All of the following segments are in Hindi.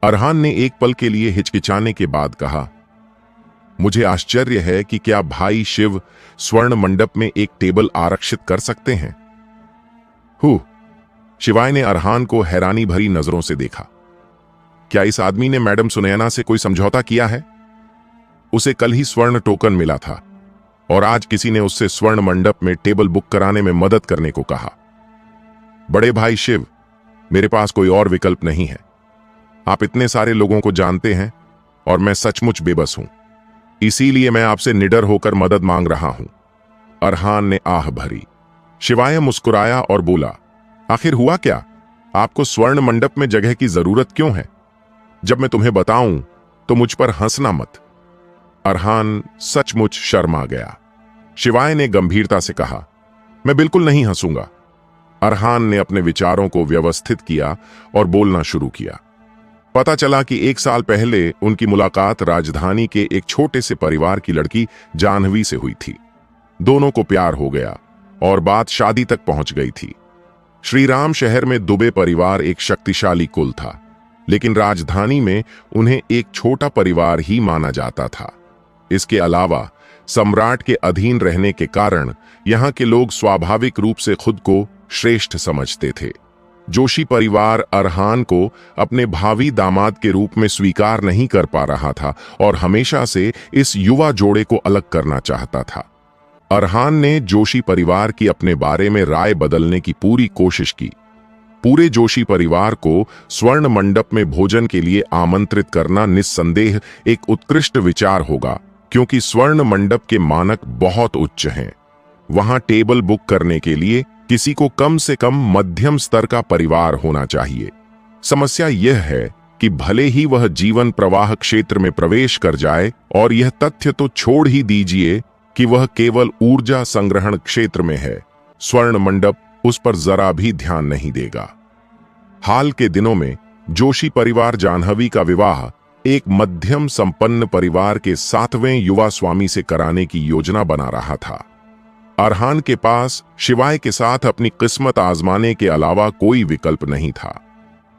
अरहान ने एक पल के लिए हिचकिचाने के बाद कहा, मुझे आश्चर्य है कि क्या भाई शिव स्वर्ण मंडप में एक टेबल आरक्षित कर सकते हैं। शिवाय ने अरहान को हैरानी भरी नजरों से देखा। क्या इस आदमी ने मैडम सुनैना से कोई समझौता किया है? उसे कल ही स्वर्ण टोकन मिला था और आज किसी ने उससे स्वर्ण मंडप में टेबल बुक कराने में मदद करने को कहा। बड़े भाई शिव, मेरे पास कोई और विकल्प नहीं है। आप इतने सारे लोगों को जानते हैं और मैं सचमुच बेबस हूं, इसीलिए मैं आपसे निडर होकर मदद मांग रहा हूं। अरहान ने आह भरी। शिवाय मुस्कुराया और बोला, आखिर हुआ क्या? आपको स्वर्ण मंडप में जगह की जरूरत क्यों है? जब मैं तुम्हें बताऊं तो मुझ पर हंसना मत। अरहान सचमुच शर्मा गया। शिवाय ने गंभीरता से कहा, मैं बिल्कुल नहीं हंसूंगा। अरहान ने अपने विचारों को व्यवस्थित किया और बोलना शुरू किया। पता चला कि 1 साल पहले उनकी मुलाकात राजधानी के एक छोटे से परिवार की लड़की जाह्नवी से हुई थी। दोनों को प्यार हो गया और बात शादी तक पहुंच गई थी। श्रीराम शहर में दुबे परिवार एक शक्तिशाली कुल था, लेकिन राजधानी में उन्हें एक छोटा परिवार ही माना जाता था। इसके अलावा सम्राट के अधीन रहने के कारण यहां के लोग स्वाभाविक रूप से खुद को श्रेष्ठ समझते थे। जोशी परिवार अरहान को अपने भावी दामाद के रूप में स्वीकार नहीं कर पा रहा था और हमेशा से इस युवा जोड़े को अलग करना चाहता था। अरहान ने जोशी परिवार की अपने बारे में राय बदलने की पूरी कोशिश की। पूरे जोशी परिवार को स्वर्ण मंडप में भोजन के लिए आमंत्रित करना निस्संदेह एक उत्कृष्ट विचार होगा, क्योंकि स्वर्ण मंडप के मानक बहुत उच्च हैं। वहां टेबल बुक करने के लिए किसी को कम से कम मध्यम स्तर का परिवार होना चाहिए। समस्या यह है कि भले ही वह जीवन प्रवाह क्षेत्र में प्रवेश कर जाए, और यह तथ्य तो छोड़ ही दीजिए कि वह केवल ऊर्जा संग्रहण क्षेत्र में है, स्वर्ण मंडप उस पर जरा भी ध्यान नहीं देगा। हाल के दिनों में जोशी परिवार जाह्नवी का विवाह एक मध्यम संपन्न परिवार के 7वें युवा स्वामी से कराने की योजना बना रहा था। अरहान के पास शिवाय के साथ अपनी किस्मत आजमाने के अलावा कोई विकल्प नहीं था।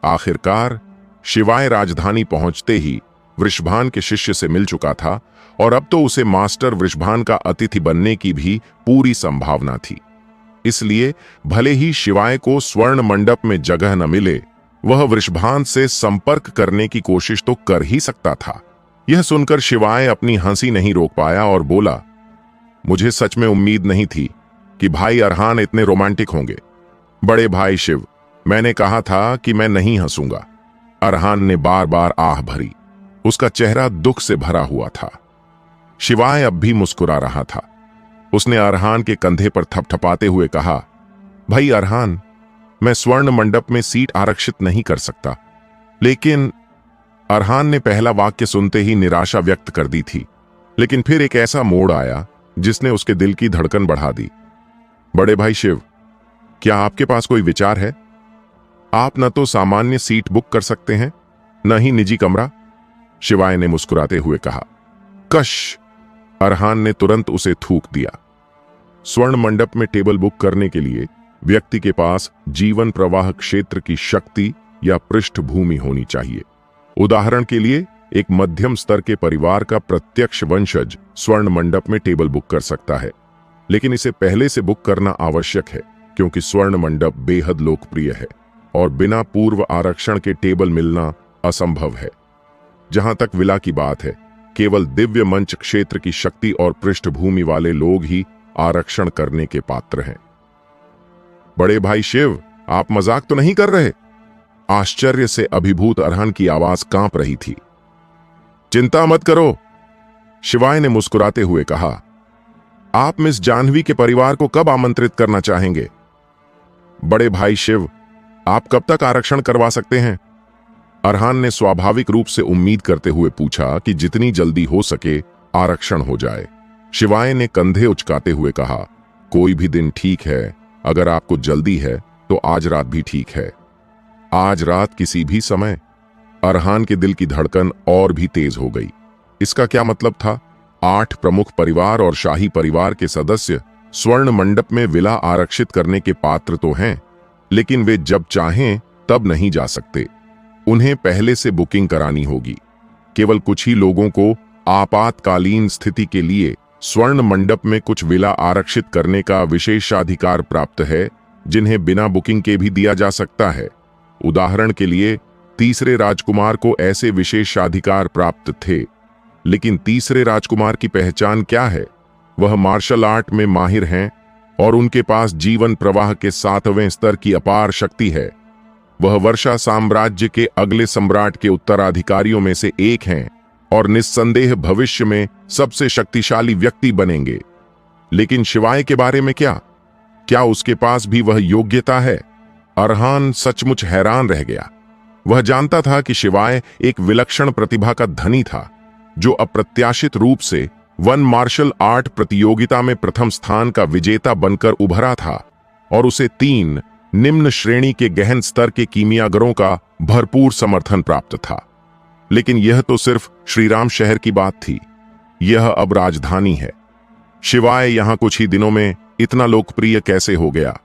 आखिरकार शिवाय राजधानी पहुंचते ही वृषभान के शिष्य से मिल चुका था और अब तो उसे मास्टर वृषभान का अतिथि बनने की भी पूरी संभावना थी। इसलिए भले ही शिवाय को स्वर्ण मंडप में जगह न मिले, वह वृषभान से संपर्क करने की कोशिश तो कर ही सकता था। यह सुनकर शिवाय अपनी हंसी नहीं रोक पाया और बोला, मुझे सच में उम्मीद नहीं थी कि भाई अरहान इतने रोमांटिक होंगे। बड़े भाई शिव, मैंने कहा था कि मैं नहीं हंसूंगा। अरहान ने बार बार आह भरी। उसका चेहरा दुख से भरा हुआ था। शिवाय अब भी मुस्कुरा रहा था। उसने अरहान के कंधे पर थपथपाते हुए कहा, भाई अरहान, मैं स्वर्ण मंडप में सीट आरक्षित नहीं कर सकता। लेकिन अरहान ने पहला वाक्य सुनते ही निराशा व्यक्त कर दी थी, लेकिन फिर एक ऐसा मोड़ आया जिसने उसके दिल की धड़कन बढ़ा दी। बड़े भाई शिव, क्या आपके पास कोई विचार है? आप न तो सामान्य सीट बुक कर सकते हैं, न ही निजी कमरा। शिवाय ने मुस्कुराते हुए कहा। कश! अरहान ने तुरंत उसे थूक दिया। स्वर्ण मंडप में टेबल बुक करने के लिए व्यक्ति के पास जीवन प्रवाह क्षेत्र की शक्ति या पृष्ठभूमि होनी चाहिए। उदाहरण के लिए एक मध्यम स्तर के परिवार का प्रत्यक्ष वंशज स्वर्ण मंडप में टेबल बुक कर सकता है, लेकिन इसे पहले से बुक करना आवश्यक है, क्योंकि स्वर्ण मंडप बेहद लोकप्रिय है और बिना पूर्व आरक्षण के टेबल मिलना असंभव है। जहां तक विला की बात है, केवल दिव्य मंच क्षेत्र की शक्ति और पृष्ठभूमि वाले लोग ही आरक्षण करने के पात्र हैं। बड़े भाई शिव, आप मजाक तो नहीं कर रहे? आश्चर्य से अभिभूत अरहान की आवाज कांप रही थी। चिंता मत करो, शिवाय ने मुस्कुराते हुए कहा। आप मिस जाह्नवी के परिवार को कब आमंत्रित करना चाहेंगे? बड़े भाई शिव, आप कब तक आरक्षण करवा सकते हैं? अरहान ने स्वाभाविक रूप से उम्मीद करते हुए पूछा कि जितनी जल्दी हो सके आरक्षण हो जाए। शिवाय ने कंधे उचकाते हुए कहा, कोई भी दिन ठीक है। अगर आपको जल्दी है तो आज रात भी ठीक है। आज रात किसी भी समय? अरहान के दिल की धड़कन और भी तेज हो गई। इसका क्या मतलब था? 8 प्रमुख परिवार और शाही परिवार के सदस्य स्वर्ण मंडप में विला आरक्षित करने के पात्र तो हैं, लेकिन वे जब चाहें तब नहीं जा सकते। उन्हें पहले से बुकिंग करानी होगी। केवल कुछ ही लोगों को आपातकालीन स्थिति के लिए स्वर्ण मंडप में कुछ विला आरक्षित करने का विशेषाधिकार प्राप्त है, जिन्हें बिना बुकिंग के भी दिया जा सकता है। उदाहरण के लिए तीसरे राजकुमार को ऐसे विशेषाधिकार प्राप्त थे, लेकिन तीसरे राजकुमार की पहचान क्या है? वह मार्शल आर्ट में माहिर हैं और उनके पास जीवन प्रवाह के 7वें स्तर की अपार शक्ति है। वह वर्षा साम्राज्य के अगले सम्राट के उत्तराधिकारियों में से एक हैं और निस्संदेह भविष्य में सबसे शक्तिशाली व्यक्ति बनेंगे। लेकिन शिवाय के बारे में क्या उसके पास भी वह योग्यता है? अरहान सचमुच हैरान रह गया। वह जानता था कि शिवाय एक विलक्षण प्रतिभा का धनी था, जो अप्रत्याशित रूप से वन मार्शल आर्ट प्रतियोगिता में प्रथम स्थान का विजेता बनकर उभरा था और उसे 3 निम्न श्रेणी के गहन स्तर के कीमियागरों का भरपूर समर्थन प्राप्त था। लेकिन यह तो सिर्फ श्रीराम शहर की बात थी। यह अब राजधानी है। शिवाय यहां कुछ ही दिनों में इतना लोकप्रिय कैसे हो गया?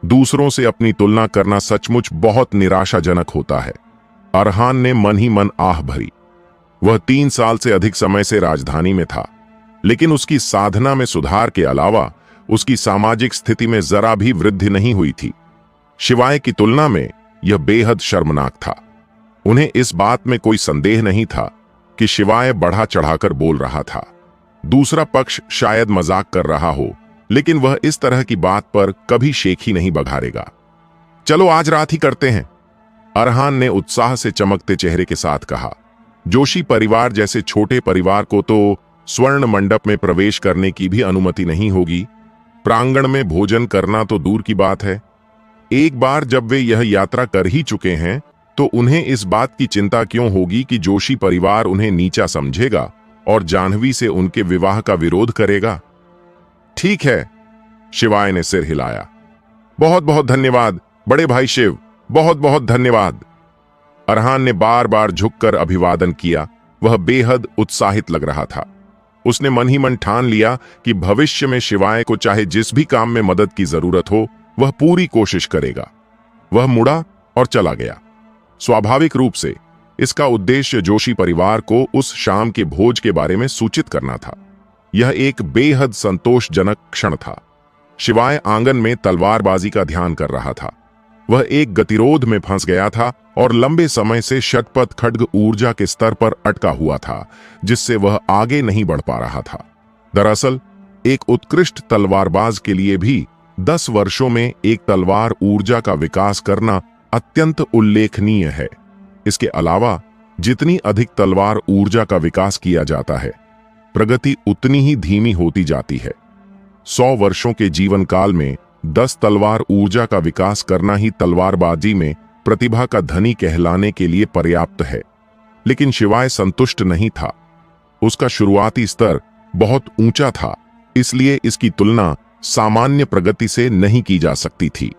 दूसरों से अपनी तुलना करना सचमुच बहुत निराशाजनक होता है। अरहान ने मन ही मन आह भरी। वह 3 साल से अधिक समय से राजधानी में था, लेकिन उसकी साधना में सुधार के अलावा उसकी सामाजिक स्थिति में जरा भी वृद्धि नहीं हुई थी। शिवाय की तुलना में यह बेहद शर्मनाक था। उन्हें इस बात में कोई संदेह नहीं था कि शिवाय बढ़ा चढ़ाकर बोल रहा था। दूसरा पक्ष शायद मजाक कर रहा हो, लेकिन वह इस तरह की बात पर कभी शेखी नहीं बघारेगा। चलो आज रात ही करते हैं, अरहान ने उत्साह से चमकते चेहरे के साथ कहा। जोशी परिवार जैसे छोटे परिवार को तो स्वर्ण मंडप में प्रवेश करने की भी अनुमति नहीं होगी। प्रांगण में भोजन करना तो दूर की बात है। एक बार जब वे यह यात्रा कर ही चुके हैं, तो उन्हें इस बात की चिंता क्यों होगी कि जोशी परिवार उन्हें नीचा समझेगा और जाह्नवी से उनके विवाह का विरोध करेगा। ठीक है, शिवाय ने सिर हिलाया। बहुत बहुत धन्यवाद बड़े भाई शिव, बहुत बहुत धन्यवाद। अरहान ने बार बार झुककर अभिवादन किया। वह बेहद उत्साहित लग रहा था। उसने मन ही मन ठान लिया कि भविष्य में शिवाय को चाहे जिस भी काम में मदद की जरूरत हो, वह पूरी कोशिश करेगा। वह मुड़ा और चला गया। स्वाभाविक रूप से इसका उद्देश्य जोशी परिवार को उस शाम के भोज के बारे में सूचित करना था। यह एक बेहद संतोषजनक क्षण था। शिवाय आंगन में तलवारबाजी का ध्यान कर रहा था। वह एक गतिरोध में फंस गया था और लंबे समय से शतपथ खड्ग ऊर्जा के स्तर पर अटका हुआ था, जिससे वह आगे नहीं बढ़ पा रहा था। दरअसल एक उत्कृष्ट तलवारबाज के लिए भी 10 वर्षों में एक तलवार ऊर्जा का विकास करना अत्यंत उल्लेखनीय है। इसके अलावा जितनी अधिक तलवार ऊर्जा का विकास किया जाता है, प्रगति उतनी ही धीमी होती जाती है। 100 वर्षों के जीवन काल में 10 तलवार ऊर्जा का विकास करना ही तलवारबाजी में प्रतिभा का धनी कहलाने के लिए पर्याप्त है। लेकिन शिवाय संतुष्ट नहीं था। उसका शुरुआती स्तर बहुत ऊंचा था, इसलिए इसकी तुलना सामान्य प्रगति से नहीं की जा सकती थी।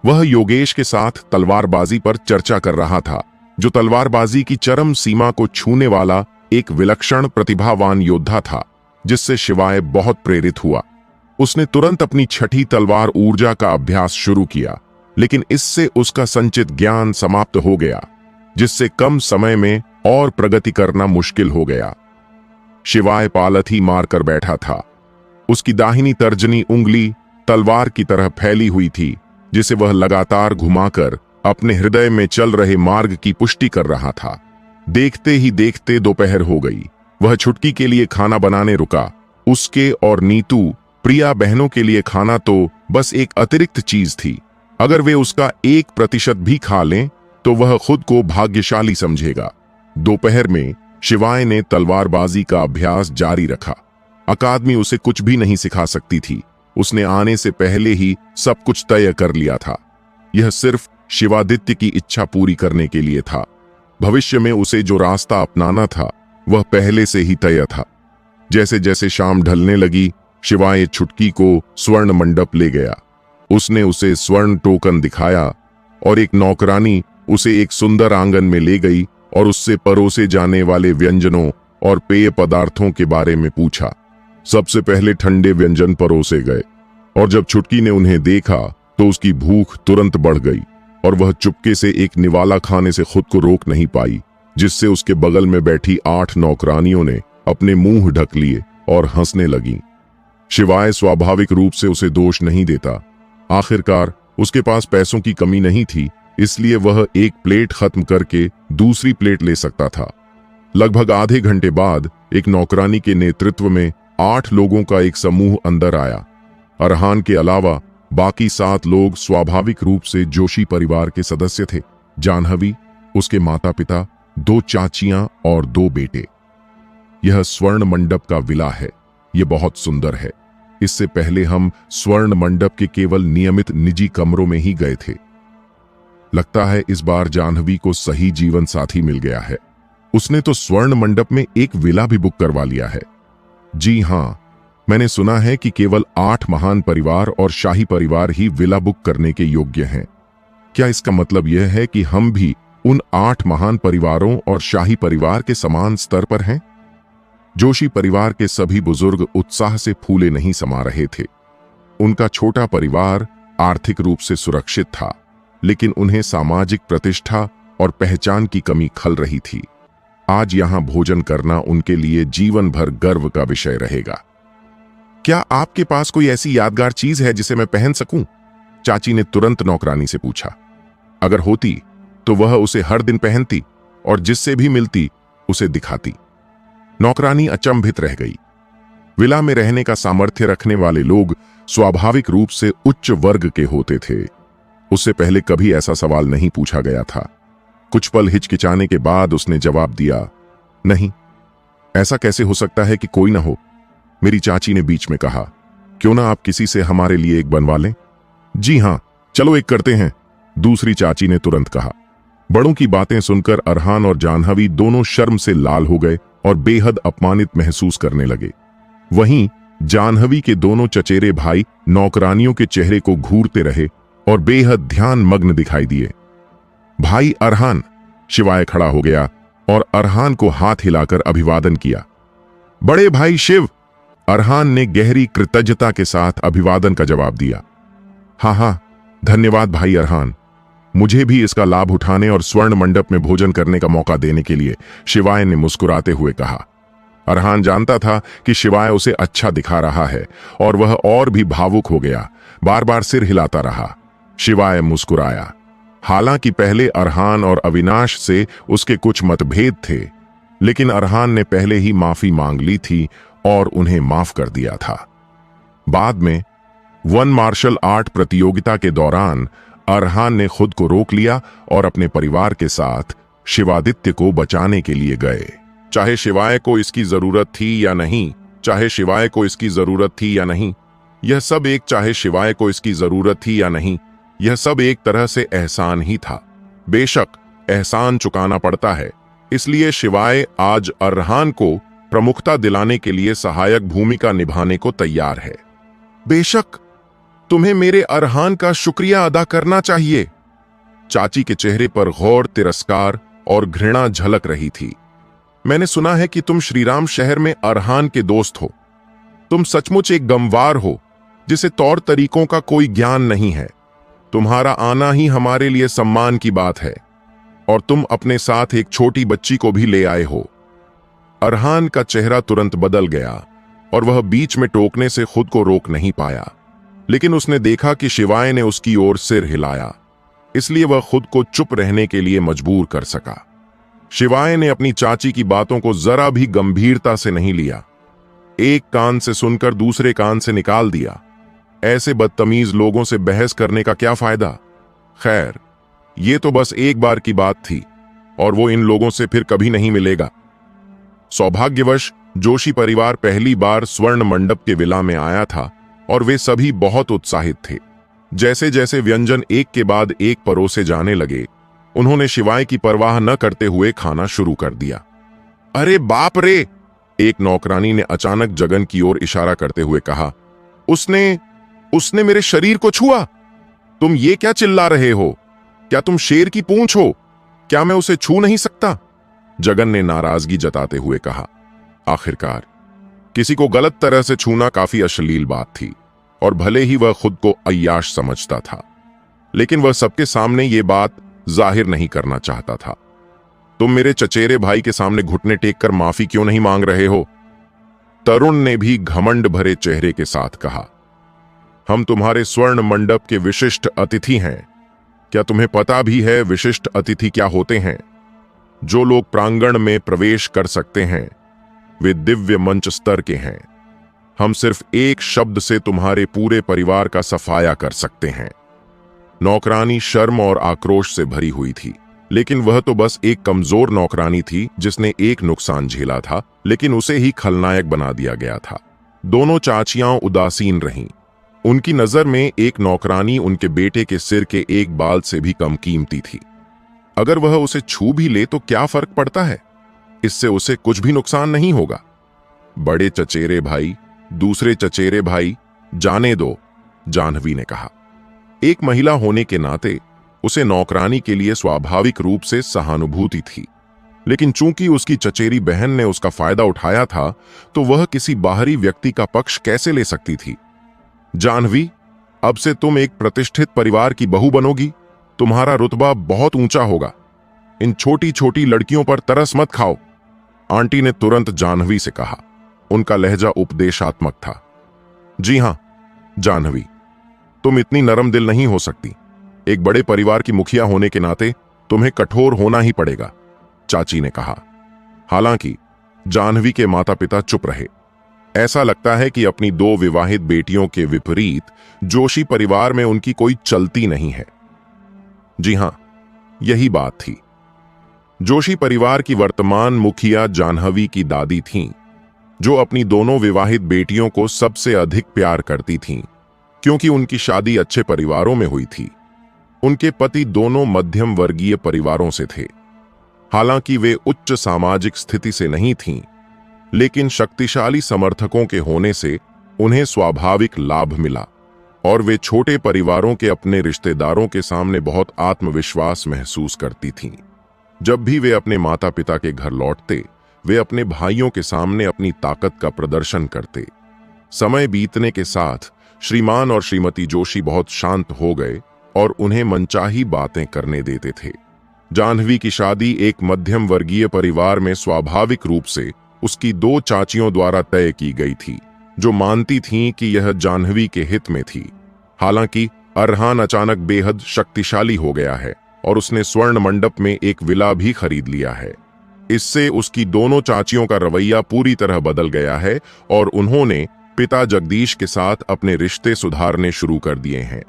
वह योगेश के साथ तलवारबाजी पर चर्चा कर रहा था, जो तलवारबाजी की चरम सीमा को छूने वाला एक विलक्षण प्रतिभावान योद्धा था, जिससे शिवाय बहुत प्रेरित हुआ। उसने तुरंत अपनी 6ठी तलवार ऊर्जा का अभ्यास शुरू किया, लेकिन इससे उसका संचित ज्ञान समाप्त हो गया, जिससे कम समय में और प्रगति करना मुश्किल हो गया। शिवाय पालथी मारकर बैठा था। उसकी दाहिनी तर्जनी उंगली तलवार की तरह फैली हुई थी, जिसे वह लगातार घुमाकर अपने हृदय में चल रहे मार्ग की पुष्टि कर रहा था। देखते ही देखते दोपहर हो गई। वह छुटकी के लिए खाना बनाने रुका। उसके और नीतू प्रिया बहनों के लिए खाना तो बस एक अतिरिक्त चीज थी। अगर वे उसका 1% भी खा लें तो वह खुद को भाग्यशाली समझेगा। दोपहर में शिवाय ने तलवारबाजी का अभ्यास जारी रखा। अकादमी उसे कुछ भी नहीं सिखा सकती थी। उसने आने से पहले ही सब कुछ तय कर लिया था। यह सिर्फ शिवादित्य की इच्छा पूरी करने के लिए था। भविष्य में उसे जो रास्ता अपनाना था वह पहले से ही तय था। जैसे जैसे शाम ढलने लगी, शिवाय छुटकी को स्वर्ण मंडप ले गया। उसने उसे स्वर्ण टोकन दिखाया और एक नौकरानी उसे एक सुंदर आंगन में ले गई और उससे परोसे जाने वाले व्यंजनों और पेय पदार्थों के बारे में पूछा। सबसे पहले ठंडे व्यंजन परोसे गए और जब छुटकी ने उन्हें देखा तो उसकी भूख तुरंत बढ़ गई। और वह चुपके से एक निवाला खाने से खुद को रोक नहीं पाई, जिससे उसके बगल में बैठी 8 नौकरानियों ने अपने मुंह ढक लिए और हंसने लगीं। शिवाय स्वाभाविक रूप से उसे दोष नहीं देता। आखिरकार उसके पास पैसों की कमी नहीं थी, इसलिए वह एक प्लेट खत्म करके दूसरी प्लेट ले सकता था। लगभग आधे घंटे बाद एक नौकरानी के नेतृत्व में 8 लोगों का एक समूह अंदर आया। अरहान के अलावा बाकी 7 लोग स्वाभाविक रूप से जोशी परिवार के सदस्य थे। जाह्नवी, उसके माता पिता, 2 चाचियां और 2 बेटे। यह स्वर्ण मंडप का विला है। यह बहुत सुंदर है। इससे पहले हम स्वर्ण मंडप के केवल नियमित निजी कमरों में ही गए थे। लगता है इस बार जाह्नवी को सही जीवन साथी मिल गया है। उसने तो स्वर्ण मंडप में एक विला भी बुक करवा लिया है। जी हां, मैंने सुना है कि केवल 8 महान परिवार और शाही परिवार ही विला बुक करने के योग्य हैं। क्या इसका मतलब यह है कि हम भी उन 8 महान परिवारों और शाही परिवार के समान स्तर पर हैं? जोशी परिवार के सभी बुजुर्ग उत्साह से फूले नहीं समा रहे थे। उनका छोटा परिवार आर्थिक रूप से सुरक्षित था, लेकिन उन्हें सामाजिक प्रतिष्ठा और पहचान की कमी खल रही थी। आज यहां भोजन करना उनके लिए जीवन भर गर्व का विषय रहेगा। क्या आपके पास कोई ऐसी यादगार चीज है जिसे मैं पहन सकूं? चाची ने तुरंत नौकरानी से पूछा। अगर होती तो वह उसे हर दिन पहनती और जिससे भी मिलती उसे दिखाती। नौकरानी अचंभित रह गई। विला में रहने का सामर्थ्य रखने वाले लोग स्वाभाविक रूप से उच्च वर्ग के होते थे। उससे पहले कभी ऐसा सवाल नहीं पूछा गया था। कुछ पल हिचकिचाने के बाद उसने जवाब दिया, नहीं, ऐसा कैसे हो सकता है कि कोई ना हो? मेरी चाची ने बीच में कहा, क्यों ना आप किसी से हमारे लिए एक बनवा लें? जी हां, चलो एक करते हैं, दूसरी चाची ने तुरंत कहा। बड़ों की बातें सुनकर अरहान और जाह्नवी दोनों शर्म से लाल हो गए और बेहद अपमानित महसूस करने लगे। वहीं जाह्नवी के दोनों चचेरे भाई नौकरानियों के चेहरे को घूरते रहे और बेहद ध्यान मग्न दिखाई दिए। भाई अरहान, शिवाय खड़ा हो गया और अरहान को हाथ हिलाकर अभिवादन किया। बड़े भाई शिव, अरहान ने गहरी कृतज्ञता के साथ अभिवादन का जवाब दिया। हाँ, धन्यवाद भाई अरहान, मुझे भी इसका लाभ उठाने और स्वर्ण मंडप में भोजन करने का मौका देने के लिए, शिवाय ने मुस्कुराते हुए कहा। अरहान जानता था कि शिवाय उसे अच्छा दिखा रहा है और वह और भी भावुक हो गया, बार बार सिर हिलाता रहा। शिवाय मुस्कुराया। हालांकि पहले अरहान और अविनाश से उसके कुछ मतभेद थे, लेकिन अरहान ने पहले ही माफी मांग ली थी और उन्हें माफ कर दिया था। बाद में वन मार्शल आर्ट प्रतियोगिता के दौरान अरहान ने खुद को रोक लिया और अपने परिवार के साथ शिवादित्य को बचाने के लिए गए। चाहे शिवाय को इसकी जरूरत थी या नहीं, चाहे शिवाय को इसकी जरूरत थी या नहीं, यह सब एक चाहे शिवाय को इसकी जरूरत थी या नहीं, यह सब एक तरह से एहसान ही था। बेशक एहसान चुकाना पड़ता है, इसलिए शिवाय आज अरहान को प्रमुखता दिलाने के लिए सहायक भूमिका निभाने को तैयार है। बेशक तुम्हें मेरे अरहान का शुक्रिया अदा करना चाहिए। चाची के चेहरे पर गौर, तिरस्कार और घृणा झलक रही थी। मैंने सुना है कि तुम श्रीराम शहर में अरहान के दोस्त हो। तुम सचमुच एक गमवार हो जिसे तौर तरीकों का कोई ज्ञान नहीं है। तुम्हारा आना ही हमारे लिए सम्मान की बात है और तुम अपने साथ एक छोटी बच्ची को भी ले आए हो। अरहान का चेहरा तुरंत बदल गया और वह बीच में टोकने से खुद को रोक नहीं पाया, लेकिन उसने देखा कि शिवाय ने उसकी ओर सिर हिलाया, इसलिए वह खुद को चुप रहने के लिए मजबूर कर सका। शिवाय ने अपनी चाची की बातों को जरा भी गंभीरता से नहीं लिया। एक कान से सुनकर दूसरे कान से निकाल दिया। ऐसे बदतमीज लोगों से बहस करने का क्या फायदा? खैर, ये तो बस एक बार की बात थी और वो इन लोगों से फिर कभी नहीं मिलेगा। सौभाग्यवश जोशी परिवार पहली बार स्वर्ण मंडप के विला में आया था और वे सभी बहुत उत्साहित थे। जैसे जैसे व्यंजन एक के बाद एक परोसे जाने लगे, उन्होंने शिवाय की परवाह न करते हुए खाना शुरू कर दिया। अरे बाप रे! एक नौकरानी ने अचानक जगन की ओर इशारा करते हुए कहा, उसने मेरे शरीर को छुआ। तुम ये क्या चिल्ला रहे हो? क्या तुम शेर की पूंछ हो? क्या मैं उसे छू नहीं सकता? जगन ने नाराजगी जताते हुए कहा। आखिरकार किसी को गलत तरह से छूना काफी अश्लील बात थी और भले ही वह खुद को अय्याश समझता था। लेकिन वह सबके सामने ये बात जाहिर नहीं करना चाहता था। तुम मेरे चचेरे भाई के सामने घुटने टेक कर माफी क्यों नहीं मांग रहे हो? तरुण ने भी घमंड भरे चेहरे के साथ कहा। हम तुम्हारे स्वर्ण मंडप के विशिष्ट अतिथि हैं। क्या तुम्हें पता भी है विशिष्ट अतिथि क्या होते हैं? जो लोग प्रांगण में प्रवेश कर सकते हैं वे दिव्य मंच स्तर के हैं। हम सिर्फ एक शब्द से तुम्हारे पूरे परिवार का सफाया कर सकते हैं। नौकरानी शर्म और आक्रोश से भरी हुई थी, लेकिन वह तो बस एक कमजोर नौकरानी थी जिसने एक नुकसान झेला था, लेकिन उसे ही खलनायक बना दिया गया था। दोनों चाचियां उदासीन रहीं। उनकी नजर में एक नौकरानी उनके बेटे के सिर के एक बाल से भी कम कीमती थी। अगर वह उसे छू भी ले तो क्या फर्क पड़ता है? इससे उसे कुछ भी नुकसान नहीं होगा। बड़े चचेरे भाई, दूसरे चचेरे भाई, जाने दो, जाह्नवी ने कहा। एक महिला होने के नाते उसे नौकरानी के लिए स्वाभाविक रूप से सहानुभूति थी, लेकिन चूंकि उसकी चचेरी बहन ने उसका फायदा उठाया था तो वह किसी बाहरी व्यक्ति का पक्ष कैसे ले सकती थी? जाह्नवी, अब से तुम एक प्रतिष्ठित परिवार की बहू बनोगी। तुम्हारा रुतबा बहुत ऊंचा होगा। इन छोटी छोटी लड़कियों पर तरस मत खाओ। आंटी ने तुरंत जाह्नवी से कहा। उनका लहजा उपदेशात्मक था। जी हां जाह्नवी, तुम इतनी नरम दिल नहीं हो सकती। एक बड़े परिवार की मुखिया होने के नाते तुम्हें कठोर होना ही पड़ेगा, चाची ने कहा। हालांकि जाह्नवी के माता पिता चुप रहे। ऐसा लगता है कि अपनी दो विवाहित बेटियों के विपरीत जोशी परिवार में उनकी कोई चलती नहीं है। जी हां, यही बात थी। जोशी परिवार की वर्तमान मुखिया जाह्नवी की दादी थीं, जो अपनी दोनों विवाहित बेटियों को सबसे अधिक प्यार करती थीं, क्योंकि उनकी शादी अच्छे परिवारों में हुई थी। उनके पति दोनों मध्यम वर्गीय परिवारों से थे। हालांकि वे उच्च सामाजिक स्थिति से नहीं थीं, लेकिन शक्तिशाली समर्थकों के होने से उन्हें स्वाभाविक लाभ मिला और वे छोटे परिवारों के अपने रिश्तेदारों के सामने बहुत आत्मविश्वास महसूस करती थीं। जब भी वे अपने माता पिता के घर लौटते, वे अपने भाइयों के सामने अपनी ताकत का प्रदर्शन करते। समय बीतने के साथ श्रीमान और श्रीमती जोशी बहुत शांत हो गए और उन्हें मनचाही बातें करने देते थे। जाह्नवी की शादी एक मध्यम वर्गीय परिवार में स्वाभाविक रूप से उसकी दो चाचियों द्वारा तय की गई थी, जो मानती थीं कि यह जाह्नवी के हित में थी। हालांकि अरहान अचानक बेहद शक्तिशाली हो गया है और उसने स्वर्ण मंडप में एक विला भी खरीद लिया है। इससे उसकी दोनों चाचियों का रवैया पूरी तरह बदल गया है और उन्होंने पिता जगदीश के साथ अपने रिश्ते सुधारने शुरू कर दिए हैं,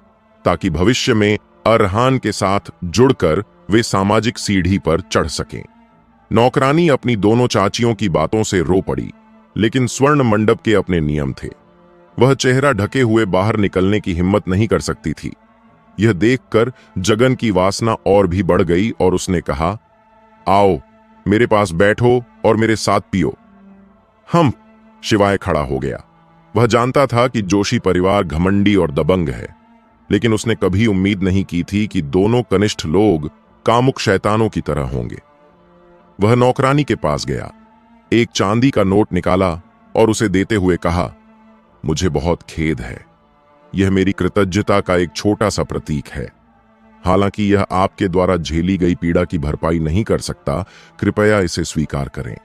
ताकि भविष्य में अरहान के साथ जुड़कर वे सामाजिक सीढ़ी पर चढ़ सकें। नौकरानी अपनी दोनों चाचियों की बातों से रो पड़ी, लेकिन स्वर्ण मंडप के अपने नियम थे। वह चेहरा ढके हुए बाहर निकलने की हिम्मत नहीं कर सकती थी। यह देखकर जगन की वासना और भी बढ़ गई और उसने कहा, आओ मेरे पास बैठो और मेरे साथ पियो। हम शिवाय खड़ा हो गया। वह जानता था कि जोशी परिवार घमंडी और दबंग है, लेकिन उसने कभी उम्मीद नहीं की थी कि दोनों कनिष्ठ लोग कामुक शैतानों की तरह होंगे। वह नौकरानी के पास गया, एक चांदी का नोट निकाला और उसे देते हुए कहा, मुझे बहुत खेद है। यह मेरी कृतज्ञता का एक छोटा सा प्रतीक है। हालांकि यह आपके द्वारा झेली गई पीड़ा की भरपाई नहीं कर सकता। कृपया इसे स्वीकार करें।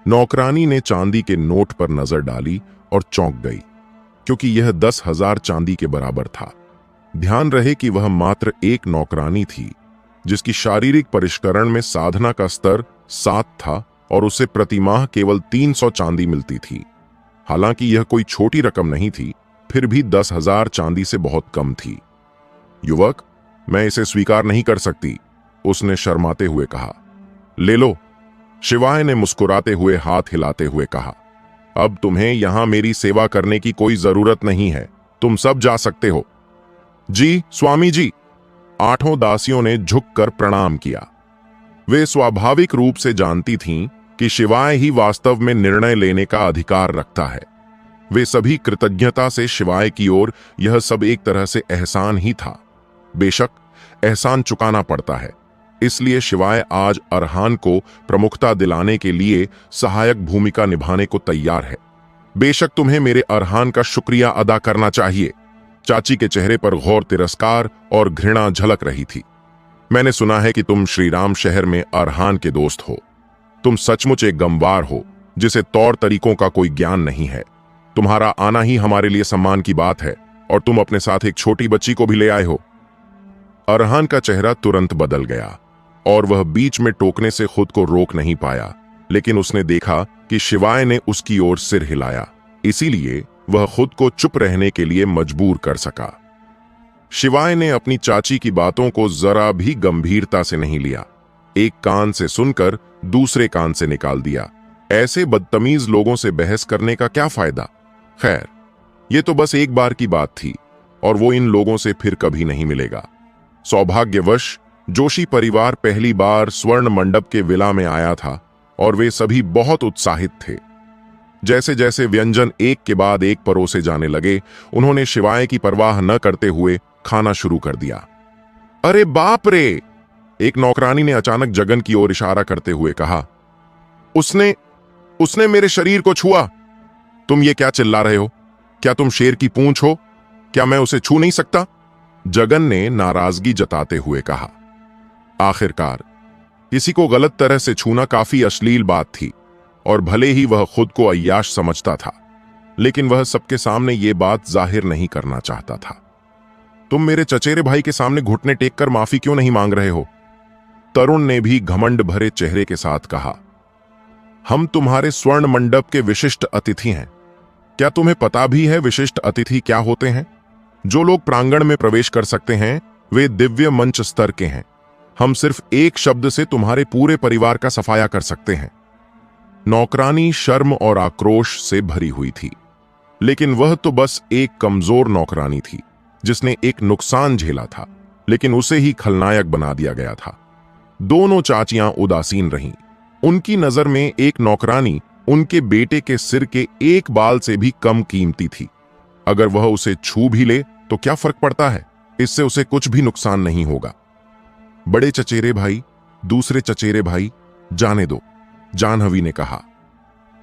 नौकरानी ने चांदी के नोट पर नजर डाली और चौंक गई, क्योंकि यह 10,000 चांदी के बराबर था। ध्यान रहे कि वह मात्र एक नौकरानी थी जिसकी शारीरिक परिष्करण में साधना का स्तर 7 था और उसे प्रतिमाह केवल 300 चांदी मिलती थी। हालांकि यह कोई छोटी रकम नहीं थी, फिर भी 10,000 चांदी से बहुत कम थी। युवक, मैं इसे स्वीकार नहीं कर सकती, उसने शर्माते हुए कहा। ले लो, शिवाय ने मुस्कुराते हुए हाथ हिलाते हुए कहा। अब तुम्हें यहां मेरी सेवा करने की कोई जरूरत नहीं है, तुम सब जा सकते हो। जी स्वामी जी, 8 दासियों ने झुककर प्रणाम किया। वे स्वाभाविक रूप से जानती थीं कि शिवाय ही वास्तव में निर्णय लेने का अधिकार रखता है। वे सभी कृतज्ञता से शिवाय की ओर, यह सब एक तरह से एहसान ही था। बेशक एहसान चुकाना पड़ता है, इसलिए शिवाय आज अरहान को प्रमुखता दिलाने के लिए सहायक भूमिका निभाने को तैयार है। बेशक तुम्हें मेरे अरहान का शुक्रिया अदा करना चाहिए। चाची के चेहरे पर घोर तिरस्कार और घृणा झलक रही थी। मैंने सुना है कि तुम श्रीराम शहर में अरहान के दोस्त हो। तुम सचमुच एक गमवार हो जिसे तौर तरीकों का कोई ज्ञान नहीं है। तुम्हारा आना ही हमारे लिए सम्मान की बात है और तुम अपने साथ एक छोटी बच्ची को भी ले आए हो। अरहान का चेहरा तुरंत बदल गया और वह बीच में टोकने से खुद को रोक नहीं पाया, लेकिन उसने देखा कि शिवाय ने उसकी ओर सिर हिलाया, इसीलिए वह खुद को चुप रहने के लिए मजबूर कर सका। शिवाय ने अपनी चाची की बातों को जरा भी गंभीरता से नहीं लिया। एक कान से सुनकर दूसरे कान से निकाल दिया। ऐसे बदतमीज लोगों से बहस करने का क्या फायदा। खैर, ये तो बस एक बार की बात थी और वो इन लोगों से फिर कभी नहीं मिलेगा। सौभाग्यवश जोशी परिवार पहली बार स्वर्ण मंडप के विला में आया था और वे सभी बहुत उत्साहित थे। जैसे जैसे व्यंजन एक के बाद एक परोसे जाने लगे, उन्होंने शिवाय की परवाह न करते हुए खाना शुरू कर दिया। अरे बाप रे! एक नौकरानी ने अचानक जगन की ओर इशारा करते हुए कहा, उसने मेरे शरीर को छुआ। तुम ये क्या चिल्ला रहे हो? क्या तुम शेर की पूंछ हो? क्या मैं उसे छू नहीं सकता? जगन ने नाराजगी जताते हुए कहा। आखिरकार किसी को गलत तरह से छूना काफी अश्लील बात थी और भले ही वह खुद को अय्याश समझता था, लेकिन वह सबके सामने ये बात जाहिर नहीं करना चाहता था। तुम मेरे चचेरे भाई के सामने घुटने टेक कर माफी क्यों नहीं मांग रहे हो? तरुण ने भी घमंड भरे चेहरे के साथ कहा। हम तुम्हारे स्वर्ण मंडप के विशिष्ट अतिथि हैं। क्या तुम्हें पता भी है विशिष्ट अतिथि क्या होते हैं? जो लोग प्रांगण में प्रवेश कर सकते हैं वे दिव्य मंच स्तर के हैं। हम सिर्फ एक शब्द से तुम्हारे पूरे परिवार का सफाया कर सकते हैं। नौकरानी शर्म और आक्रोश से भरी हुई थी, लेकिन वह तो बस एक कमजोर नौकरानी थी जिसने एक नुकसान झेला था, लेकिन उसे ही खलनायक बना दिया गया था। दोनों चाचियां उदासीन रहीं। उनकी नजर में एक नौकरानी उनके बेटे के सिर के एक बाल से भी कम कीमती थी। अगर वह उसे छू भी ले तो क्या फर्क पड़ता है? इससे उसे कुछ भी नुकसान नहीं होगा। बड़े चचेरे भाई, दूसरे चचेरे भाई, जाने दो, जानहवी ने कहा।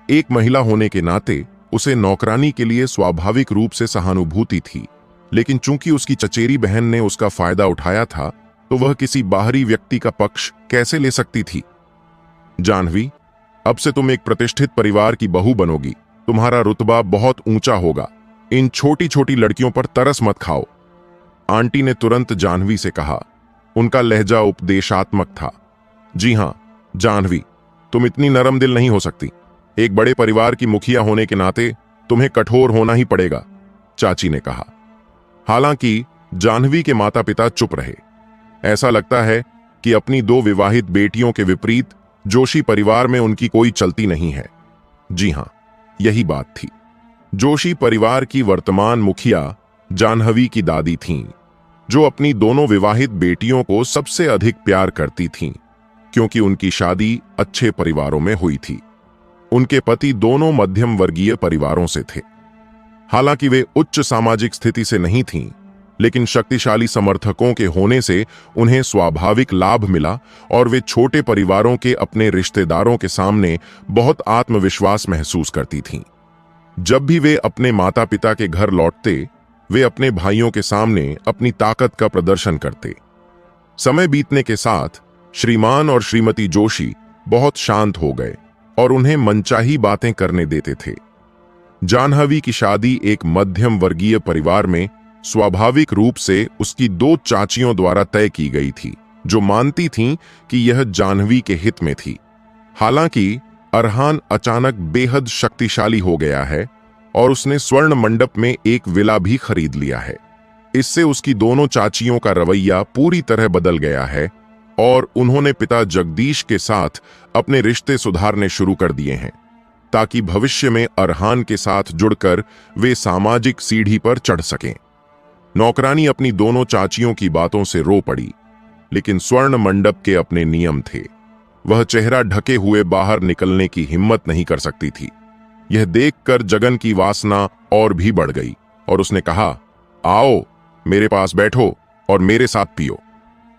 एक महिला होने के नाते उसे नौकरानी के लिए स्वाभाविक रूप से सहानुभूति थी, लेकिन चूंकि उसकी चचेरी बहन ने उसका फायदा उठाया था तो वह किसी बाहरी व्यक्ति का पक्ष कैसे ले सकती थी? जानवी, अब से तुम एक प्रतिष्ठित परिवार की बहू बनोगी। तुम्हारा रुतबा बहुत ऊंचा होगा। इन छोटी छोटी लड़कियों पर तरस मत खाओ। आंटी ने तुरंत जानवी से कहा। उनका लहजा उपदेशात्मक था। जी हां जानवी, तुम इतनी नरम दिल नहीं हो सकती। एक बड़े परिवार की मुखिया होने के नाते तुम्हें कठोर होना ही पड़ेगा, चाची ने कहा। हालांकि जानवी के माता पिता चुप रहे। ऐसा लगता है कि अपनी दो विवाहित बेटियों के विपरीत जोशी परिवार में उनकी कोई चलती नहीं है। जी हां, यही बात थी। जोशी परिवार की वर्तमान मुखिया जानहवी की दादी थीं, जो अपनी दोनों विवाहित बेटियों को सबसे अधिक प्यार करती थीं, क्योंकि उनकी शादी अच्छे परिवारों में हुई थी। उनके पति दोनों मध्यम वर्गीय परिवारों से थे। हालांकि वे उच्च सामाजिक स्थिति से नहीं थीं, लेकिन शक्तिशाली समर्थकों के होने से उन्हें स्वाभाविक लाभ मिला और वे छोटे परिवारों के अपने रिश्तेदारों के सामने बहुत आत्मविश्वास महसूस करती थीं। जब भी वे अपने माता पिता के घर लौटते, वे अपने भाइयों के सामने अपनी ताकत का प्रदर्शन करते। समय बीतने के साथ श्रीमान और श्रीमती जोशी बहुत शांत हो गए और उन्हें मनचाही बातें करने देते थे। जानहवी की शादी एक मध्यम वर्गीय परिवार में स्वाभाविक रूप से उसकी दो चाचियों द्वारा तय की गई थी, जो मानती थीं कि यह जानहवी के हित में थी। हालांकि अरहान अचानक बेहद शक्तिशाली हो गया है और उसने स्वर्ण मंडप में एक विला भी खरीद लिया है। इससे उसकी दोनों चाचियों का रवैया पूरी तरह बदल गया है और उन्होंने पिता जगदीश के साथ अपने रिश्ते सुधारने शुरू कर दिए हैं, ताकि भविष्य में अरहान के साथ जुड़कर वे सामाजिक सीढ़ी पर चढ़ सकें। नौकरानी अपनी दोनों चाचियों की बातों से रो पड़ी, लेकिन स्वर्ण मंडप के अपने नियम थे। वह चेहरा ढके हुए बाहर निकलने की हिम्मत नहीं कर सकती थी। यह देखकर जगन की वासना और भी बढ़ गई और उसने कहा, आओ मेरे पास बैठो और मेरे साथ पियो।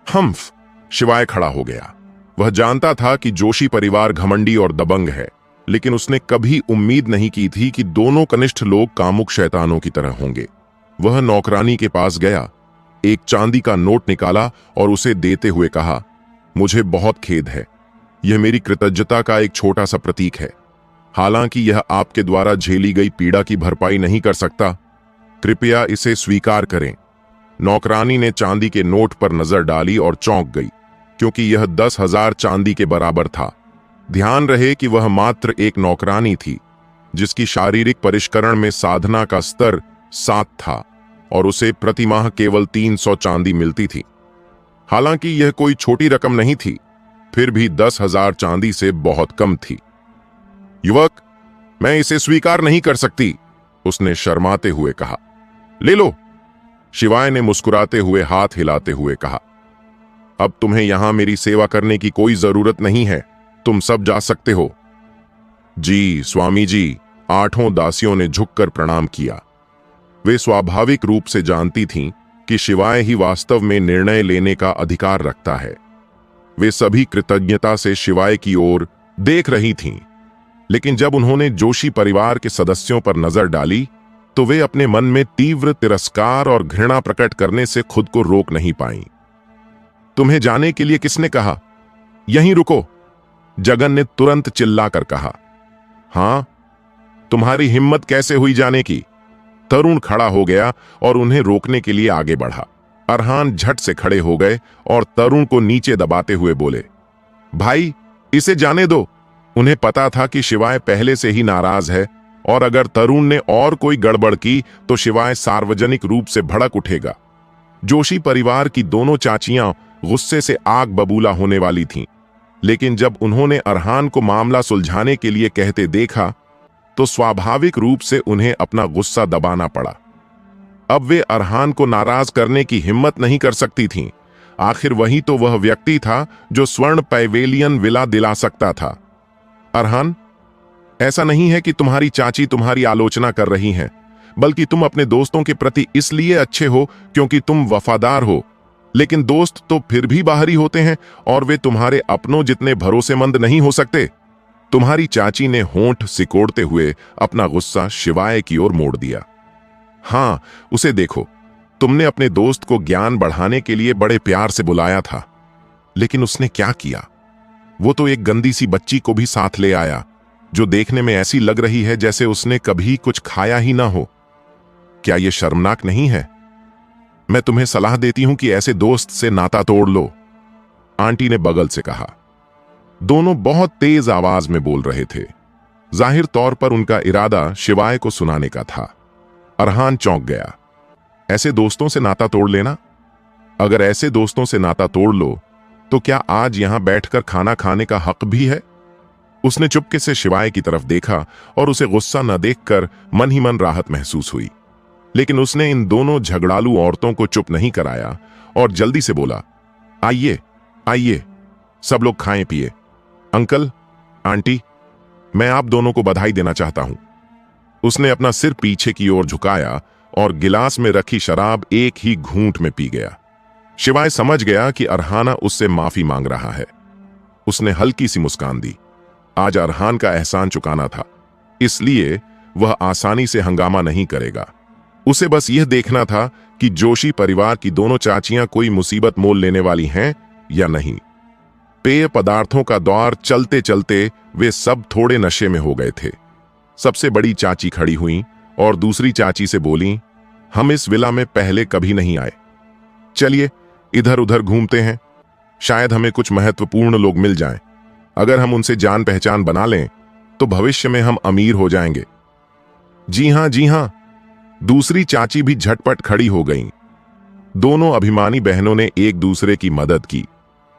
हम्फ! शिवाय खड़ा हो गया। वह जानता था कि जोशी परिवार घमंडी और दबंग है, लेकिन उसने कभी उम्मीद नहीं की थी कि दोनों कनिष्ठ लोग कामुक शैतानों की तरह होंगे। वह नौकरानी के पास गया, एक चांदी का नोट निकाला और उसे देते हुए कहा, मुझे बहुत खेद है, यह मेरी कृतज्ञता का एक छोटा सा प्रतीक है। हालांकि यह आपके द्वारा झेली गई पीड़ा की भरपाई नहीं कर सकता, कृपया इसे स्वीकार करें। नौकरानी ने चांदी के नोट पर नजर डाली और चौंक गई, क्योंकि यह 10,000 चांदी के बराबर था। ध्यान रहे कि वह मात्र एक नौकरानी थी, जिसकी शारीरिक परिष्करण में साधना का स्तर 7 था और उसे प्रति माह केवल 300 चांदी मिलती थी। हालांकि यह कोई छोटी रकम नहीं थी, फिर भी 10,000 चांदी से बहुत कम थी। युवक, मैं इसे स्वीकार नहीं कर सकती, उसने शर्माते हुए कहा। ले लो, शिवाय ने मुस्कुराते हुए हाथ हिलाते हुए कहा। अब तुम्हें यहां मेरी सेवा करने की कोई जरूरत नहीं है, तुम सब जा सकते हो। जी स्वामी जी, 8 दासियों ने झुककर प्रणाम किया। वे स्वाभाविक रूप से जानती थीं कि शिवाय ही वास्तव में निर्णय लेने का अधिकार रखता है। वे सभी कृतज्ञता से शिवाय की ओर देख रही थीं, लेकिन जब उन्होंने जोशी परिवार के सदस्यों पर नजर डाली तो वे अपने मन में तीव्र तिरस्कार और घृणा प्रकट करने से खुद को रोक नहीं पाईं। तुम्हें जाने के लिए किसने कहा? यहीं रुको, जगन ने तुरंत चिल्लाकर कहा। हां, तुम्हारी हिम्मत कैसे हुई जाने की? तरुण खड़ा हो गया और उन्हें रोकने के लिए आगे बढ़ा। अरहान झट से खड़े हो गए और तरुण को नीचे दबाते हुए बोले, भाई इसे जाने दो। उन्हें पता था कि शिवाय पहले से ही नाराज है और अगर तरुण ने और कोई गड़बड़ की तो शिवाय सार्वजनिक रूप से भड़क उठेगा। जोशी परिवार की दोनों चाचियां गुस्से से आग बबूला होने वाली थीं, लेकिन जब उन्होंने अरहान को मामला सुलझाने के लिए कहते देखा तो स्वाभाविक रूप से उन्हें अपना गुस्सा दबाना पड़ा। अब वे अरहान को नाराज करने की हिम्मत नहीं कर सकती थीं। आखिर वही तो वह व्यक्ति था जो स्वर्ण पैवेलियन विला दिला सकता था। अरहान, ऐसा नहीं है कि तुम्हारी चाची तुम्हारी आलोचना कर रही हैं, बल्कि तुम अपने दोस्तों के प्रति इसलिए अच्छे हो क्योंकि तुम वफादार हो। लेकिन दोस्त तो फिर भी बाहरी होते हैं और वे तुम्हारे अपनों जितने भरोसेमंद नहीं हो सकते। तुम्हारी चाची ने होंठ सिकोड़ते हुए अपना गुस्सा शिवाय की ओर मोड़ दिया। हां, उसे देखो, तुमने अपने दोस्त को ज्ञान बढ़ाने के लिए बड़े प्यार से बुलाया था, लेकिन उसने क्या किया? वो तो एक गंदी सी बच्ची को भी साथ ले आया, जो देखने में ऐसी लग रही है जैसे उसने कभी कुछ खाया ही ना हो। क्या यह शर्मनाक नहीं है? मैं तुम्हें सलाह देती हूं कि ऐसे दोस्त से नाता तोड़ लो, आंटी ने बगल से कहा। दोनों बहुत तेज आवाज में बोल रहे थे। जाहिर तौर पर उनका इरादा शिवाय को सुनाने का था। अरहान चौंक गया। ऐसे दोस्तों से नाता तोड़ लेना? अगर ऐसे दोस्तों से नाता तोड़ लो तो क्या आज यहां बैठकर खाना खाने का हक भी है? उसने चुपके से शिवाय की तरफ देखा और उसे गुस्सा न देखकर मन ही मन राहत महसूस हुई। लेकिन उसने इन दोनों झगड़ालू औरतों को चुप नहीं कराया और जल्दी से बोला, आइए आइए, सब लोग खाएं पिए। अंकल, आंटी, मैं आप दोनों को बधाई देना चाहता हूं। उसने अपना सिर पीछे की ओर झुकाया और गिलास में रखी शराब एक ही घूंट में पी गया। शिवाय समझ गया कि अरहाना उससे माफी मांग रहा है। उसने हल्की सी मुस्कान दी। आज अरहान का एहसान चुकाना था, इसलिए वह आसानी से हंगामा नहीं करेगा। उसे बस यह देखना था कि जोशी परिवार की दोनों चाचियां कोई मुसीबत मोल लेने वाली हैं या नहीं। पेय पदार्थों का दौर चलते चलते वे सब थोड़े नशे में हो गए थे। सबसे बड़ी चाची खड़ी हुई और दूसरी चाची से बोली, हम इस विला में पहले कभी नहीं आए, चलिए इधर उधर घूमते हैं, शायद हमें कुछ महत्वपूर्ण लोग मिल जाएं। अगर हम उनसे जान पहचान बना लें तो भविष्य में हम अमीर हो जाएंगे। जी हां, जी हां, दूसरी चाची भी झटपट खड़ी हो गईं। दोनों अभिमानी बहनों ने एक दूसरे की मदद की,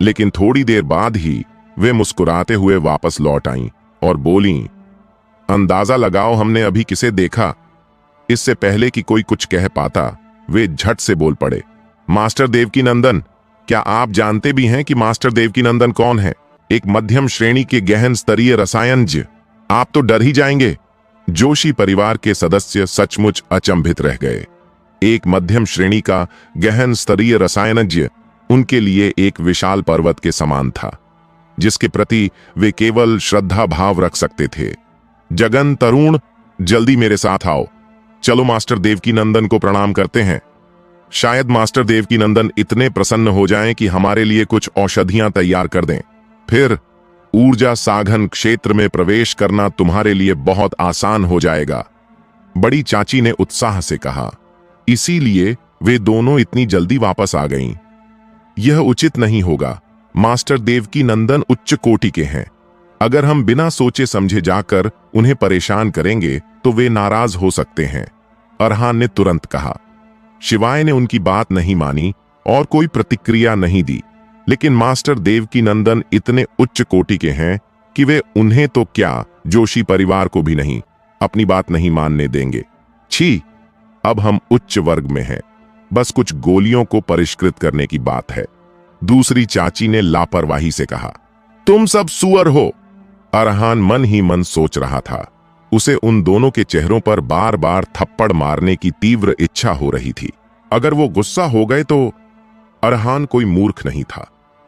लेकिन थोड़ी देर बाद ही वे मुस्कुराते हुए वापस लौट आईं और बोलीं, अंदाजा लगाओ हमने अभी किसे देखा। इससे पहले कि कोई कुछ कह पाता, वे झट से बोल पड़े, मास्टर देवकीनंदन। क्या आप जानते भी हैं कि मास्टर देवकीनंदन कौन है? एक मध्यम श्रेणी के गहन स्तरीय रसायनज्ञ। आप तो डर ही जाएंगे। जोशी परिवार के सदस्य सचमुच अचंभित रह गए। एक मध्यम श्रेणी का गहन स्तरीय रसायनज्ञ उनके लिए एक विशाल पर्वत के समान था, जिसके प्रति वे केवल श्रद्धा भाव रख सकते थे। जगन, तरुण, जल्दी मेरे साथ आओ। चलो मास्टर देवकीनंदन को प्रणाम करते हैं। शायद मास्टर देवकीनंदन इतने प्रसन्न हो जाएं कि हमारे लिए कुछ औषधियां तैयार कर दें। फिर ऊर्जा साधन क्षेत्र में प्रवेश करना तुम्हारे लिए बहुत आसान हो जाएगा, बड़ी चाची ने उत्साह से कहा। इसीलिए वे दोनों इतनी जल्दी वापस आ गईं। यह उचित नहीं होगा। मास्टर देवकीनंदन उच्च कोटि के हैं। अगर हम बिना सोचे समझे जाकर उन्हें परेशान करेंगे तो वे नाराज हो सकते हैं, अरहान ने तुरंत कहा। शिवाय ने उनकी बात नहीं मानी और कोई प्रतिक्रिया नहीं दी, लेकिन मास्टर देवकीनंदन इतने उच्च कोटि के हैं कि वे उन्हें तो क्या, जोशी परिवार को भी नहीं, अपनी बात नहीं मानने देंगे। छी, अब हम उच्च वर्ग में हैं, बस कुछ गोलियों को परिष्कृत करने की बात है, दूसरी चाची ने लापरवाही से कहा। तुम सब सुअर हो, अरहान मन ही मन सोच रहा था। उसे उन दोनों के चेहरों पर बार बार थप्पड़ मारने की तीव्र इच्छा हो रही थी। अगर वो गुस्सा हो गए तो अरहान कोई मूर्ख नहीं था।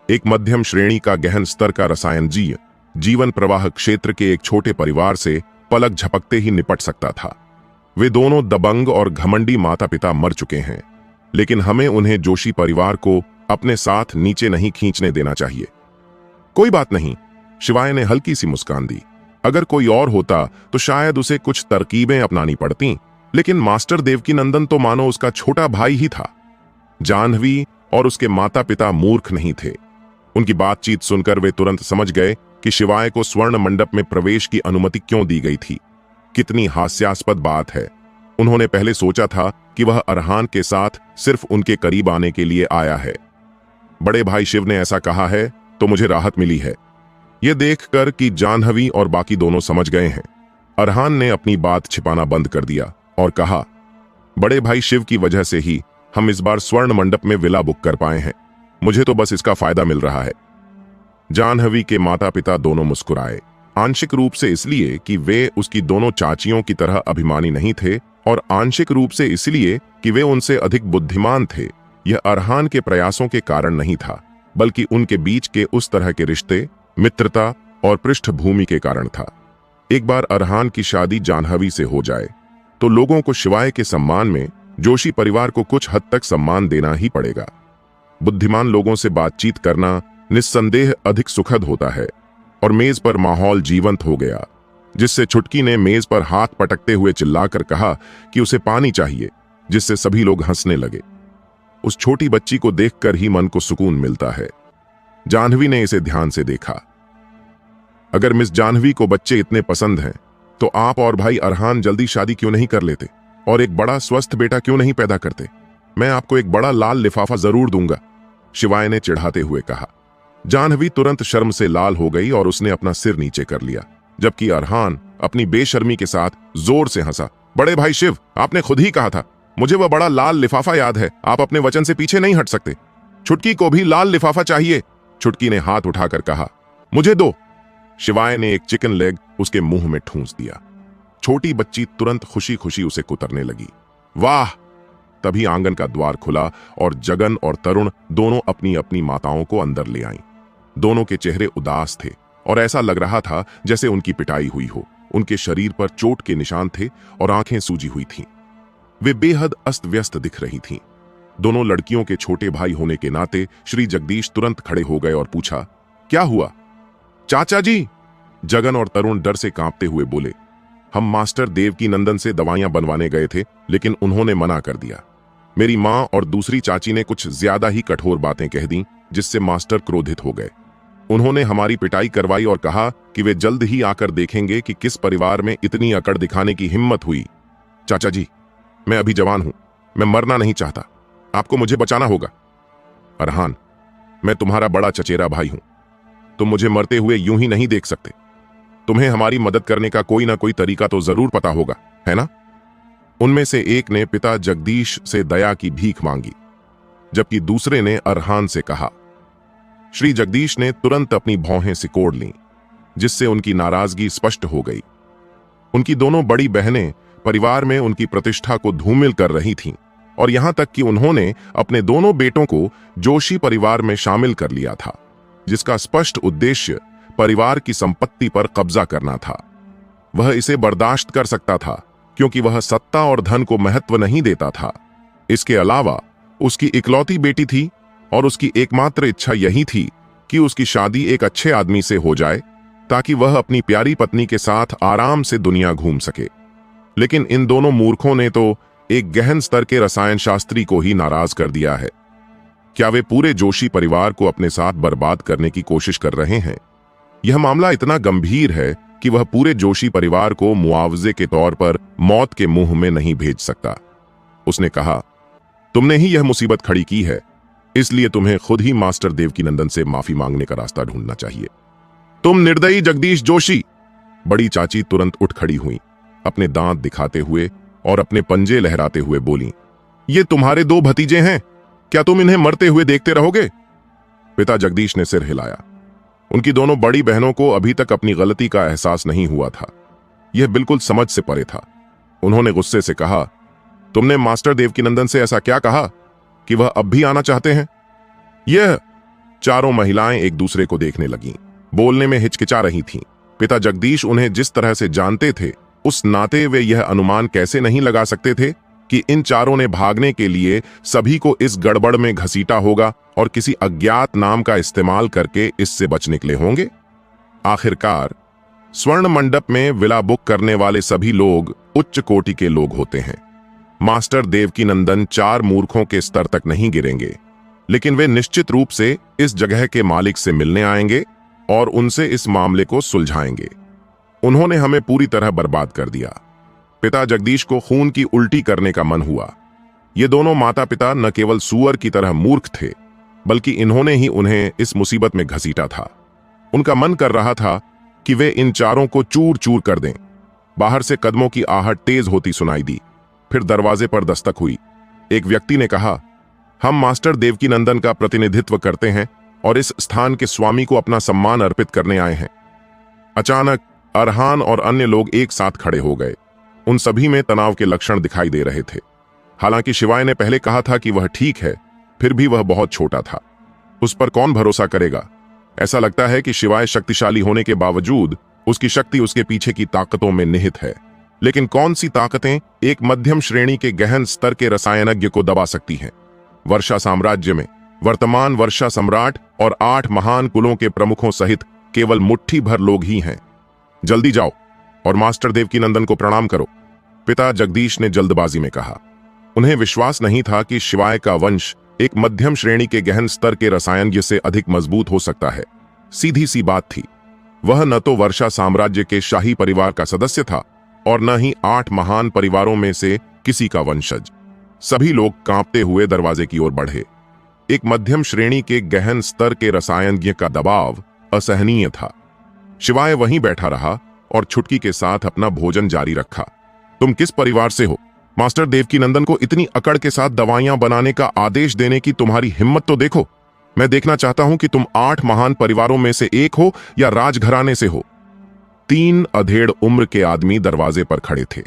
एक मध्यम श्रेणी का गहन स्तर का रसायनजीय जीवन प्रवाह क्षेत्र के एक छोटे परिवार से पलक झपकते ही निपट सकता था। वे दोनों दबंग और घमंडी माता पिता मर चुके हैं, लेकिन हमें उन्हें जोशी परिवार को अपने साथ नीचे नहीं खींचने देना चाहिए। कोई बात नहीं, शिवाय ने हल्की सी मुस्कान दी। अगर कोई और होता तो शायद उसे कुछ तरकीबें अपनानी पड़ती, लेकिन मास्टर देवकीनंदन तो मानो उसका छोटा भाई ही था। जाह्नवी और उसके माता पिता मूर्ख नहीं थे। उनकी बातचीत सुनकर वे तुरंत समझ गए कि शिवाय को स्वर्ण मंडप में प्रवेश की अनुमति क्यों दी गई थी। कितनी हास्यास्पद बात है। उन्होंने पहले सोचा था कि वह अरहान के साथ सिर्फ उनके करीब आने के लिए आया है। बड़े भाई शिव ने ऐसा कहा है तो मुझे राहत मिली है। यह देखकर कि जाह्नवी और बाकी दोनों समझ गए हैं, अरहान ने अपनी बात छिपाना बंद कर दिया और कहा, बड़े भाई शिव की वजह से ही हम इस बार स्वर्ण मंडप में विला बुक कर पाए हैं। मुझे तो बस इसका फायदा मिल रहा है। जाह्नवी के माता पिता दोनों मुस्कुराए, आंशिक रूप से इसलिए कि वे उसकी दोनों चाचियों की तरह अभिमानी नहीं थे और आंशिक रूप से इसलिए कि वे उनसे अधिक बुद्धिमान थे। यह अरहान के प्रयासों के कारण नहीं था, बल्कि उनके बीच के उस तरह के रिश्ते, मित्रता और पृष्ठभूमि के कारण था। एक बार अरहान की शादी जाह्नवी से हो जाए तो लोगों को शिवाय के सम्मान में जोशी परिवार को कुछ हद तक सम्मान देना ही पड़ेगा। बुद्धिमान लोगों से बातचीत करना निस्संदेह अधिक सुखद होता है। और मेज पर माहौल जीवंत हो गया, जिससे छुटकी ने मेज पर हाथ पटकते हुए चिल्लाकर कहा कि उसे पानी चाहिए, जिससे सभी लोग हंसने लगे। उस छोटी बच्ची को देखकर ही मन को सुकून मिलता है। जाह्नवी ने इसे ध्यान से देखा। अगर मिस जाह्नवी को बच्चे इतने पसंद हैं तो आप और भाई अरहान जल्दी शादी क्यों नहीं कर लेते और एक बड़ा स्वस्थ बेटा क्यों नहीं पैदा करते? मैं आपको एक बड़ा लाल लिफाफा जरूर दूंगा, शिवाय ने चिढ़ाते हुए कहा। जाह्नवी तुरंत शर्म से लाल हो गई और उसने अपना सिर नीचे कर लिया, जबकि अरहान अपनी बेशर्मी के साथ जोर से हंसा। बड़े भाई शिव, आपने खुद ही कहा था, मुझे वह बड़ा लाल लिफाफा याद है। आप अपने वचन से पीछे नहीं हट सकते। छुटकी को भी लाल लिफाफा चाहिए, छुटकी ने हाथ उठाकर कहा। मुझे दो, शिवाय ने एक चिकन लेग उसके मुंह में ठूंस दिया। छोटी बच्ची तुरंत खुशी खुशी उसे कुतरने लगी। वाह! तभी आंगन का द्वार खुला और जगन और तरुण दोनों अपनी अपनी माताओं को अंदर ले आईं। दोनों के चेहरे उदास थे और ऐसा लग रहा था जैसे उनकी पिटाई हुई हो। उनके शरीर पर चोट के निशान थे और आंखें सूजी हुई थीं। वे बेहद अस्त व्यस्त दिख रही थीं। दोनों लड़कियों के छोटे भाई होने के नाते श्री जगदीश तुरंत खड़े हो गए और पूछा, क्या हुआ? चाचा जी, जगन और तरुण डर से कांपते हुए बोले, हम मास्टर देवकीनंदन से दवाइयां बनवाने गए थे, लेकिन उन्होंने मना कर दिया। मेरी मां और दूसरी चाची ने कुछ ज्यादा ही कठोर बातें कह दी, जिससे मास्टर क्रोधित हो गए। उन्होंने हमारी पिटाई करवाई और कहा कि वे जल्द ही आकर देखेंगे कि किस परिवार में इतनी अकड़ दिखाने की हिम्मत हुई। चाचा जी, मैं अभी जवान हूं, मैं मरना नहीं चाहता, आपको मुझे बचाना होगा। अरहान, मैं तुम्हारा बड़ा चचेरा भाई हूं, तुम मुझे मरते हुए यूं ही नहीं देख सकते। तुम्हें हमारी मदद करने का कोई ना कोई तरीका तो जरूर पता होगा, है ना? उनमें से एक ने पिता जगदीश से दया की भीख मांगी, जबकि दूसरे ने अरहान से कहा। श्री जगदीश ने तुरंत अपनी भौहें सिकोड़ लीं, जिससे उनकी नाराजगी स्पष्ट हो गई। उनकी दोनों बड़ी बहनें परिवार में उनकी प्रतिष्ठा को धूमिल कर रही थीं और यहां तक कि उन्होंने अपने दोनों बेटों को जोशी परिवार में शामिल कर लिया था, जिसका स्पष्ट उद्देश्य परिवार की संपत्ति पर कब्जा करना था। वह इसे बर्दाश्त कर सकता था, क्योंकि वह सत्ता और धन को महत्व नहीं देता था। इसके अलावा उसकी इकलौती बेटी थी और उसकी एकमात्र इच्छा यही थी कि उसकी शादी एक अच्छे आदमी से हो जाए ताकि वह अपनी प्यारी पत्नी के साथ आराम से दुनिया घूम सके। लेकिन इन दोनों मूर्खों ने तो एक गहन स्तर के रसायन शास्त्री को ही नाराज कर दिया है। क्या वे पूरे जोशी परिवार को अपने साथ बर्बाद करने की कोशिश कर रहे हैं? यह मामला इतना गंभीर है कि वह पूरे जोशी परिवार को मुआवजे के तौर पर मौत के मुंह में नहीं भेज सकता। उसने कहा, तुमने ही यह मुसीबत खड़ी की है, इसलिए तुम्हें खुद ही मास्टर देवकीनंदन से माफी मांगने का रास्ता ढूंढना चाहिए। तुम निर्दयी जगदीश जोशी! बड़ी चाची तुरंत उठ खड़ी हुई, अपने दांत दिखाते हुए और अपने पंजे लहराते हुए बोली, ये तुम्हारे दो भतीजे हैं, क्या तुम इन्हें मरते हुए देखते रहोगे? पिता जगदीश ने सिर हिलाया। उनकी दोनों बड़ी बहनों को अभी तक अपनी गलती का एहसास नहीं हुआ था। यह बिल्कुल समझ से परे था। उन्होंने गुस्से से कहा, तुमने मास्टर देवकीनंदन से ऐसा क्या कहा कि वह अब भी आना चाहते हैं? यह चारों महिलाएं एक दूसरे को देखने लगीं, बोलने में हिचकिचा रही थीं। पिता जगदीश उन्हें जिस तरह से जानते थे, उस नाते वे यह अनुमान कैसे नहीं लगा सकते थे कि इन चारों ने भागने के लिए सभी को इस गड़बड़ में घसीटा होगा और किसी अज्ञात नाम का इस्तेमाल करके इससे बच निकले होंगे। आखिरकार स्वर्ण मंडप में विला बुक करने वाले सभी लोग उच्च कोटि के लोग होते हैं। मास्टर देवकीनंदन चार मूर्खों के स्तर तक नहीं गिरेंगे, लेकिन वे निश्चित रूप से इस जगह के मालिक से मिलने आएंगे और उनसे इस मामले को सुलझाएंगे। उन्होंने हमें पूरी तरह बर्बाद कर दिया। पिता जगदीश को खून की उल्टी करने का मन हुआ। ये दोनों माता पिता न केवल सूअर की तरह मूर्ख थे, बल्कि इन्होंने ही उन्हें इस मुसीबत में घसीटा था। उनका मन कर रहा था कि वे इन चारों को चूर चूर कर दें। बाहर से कदमों की आहट तेज होती सुनाई दी। फिर दरवाजे पर दस्तक हुई। एक व्यक्ति ने कहा, हम मास्टर देवकीनंदन का प्रतिनिधित्व करते हैं और इस स्थान के स्वामी को अपना सम्मान अर्पित करने आए हैं। अचानक अरहान और अन्य लोग एक साथ खड़े हो गए। उन सभी में तनाव के लक्षण दिखाई दे रहे थे। हालांकि शिवाय ने पहले कहा था कि वह ठीक है, फिर भी वह बहुत छोटा था। उस पर कौन भरोसा करेगा? ऐसा लगता है कि शिवाय शक्तिशाली होने के बावजूद उसकी शक्ति उसके पीछे की ताकतों में निहित है। लेकिन कौन सी ताकतें एक मध्यम श्रेणी के गहन स्तर के रसायनज्ञ को दबा सकती हैं? वर्षा साम्राज्य में वर्तमान वर्षा सम्राट और 8 महान कुलों के प्रमुखों सहित केवल मुट्ठी भर लोग ही हैं। जल्दी जाओ और मास्टर देवकीनंदन को प्रणाम करो, पिता जगदीश ने जल्दबाजी में कहा। उन्हें विश्वास नहीं था कि शिवाय का वंश एक मध्यम श्रेणी के गहन स्तर के रसायनज्ञ से अधिक मजबूत हो सकता है। सीधी सी बात थी, वह न तो वर्षा साम्राज्य के शाही परिवार का सदस्य था और न ही 8 महान परिवारों में से किसी का वंशज। सभी लोग कांपते हुए दरवाजे की ओर बढ़े। एक मध्यम श्रेणी के गहन स्तर के रसायनज्ञ का दबाव असहनीय था। शिवाय वहीं बैठा रहा और छुटकी के साथ अपना भोजन जारी रखा। तुम किस परिवार से हो? मास्टर देवकीनंदन को इतनी अकड़ के साथ दवाइयां बनाने का आदेश देने की तुम्हारी हिम्मत तो देखो। मैं देखना चाहता हूं कि तुम 8 महान परिवारों में से एक हो या राजघराने से हो। 3 अधेड़ उम्र के आदमी दरवाजे पर खड़े थे।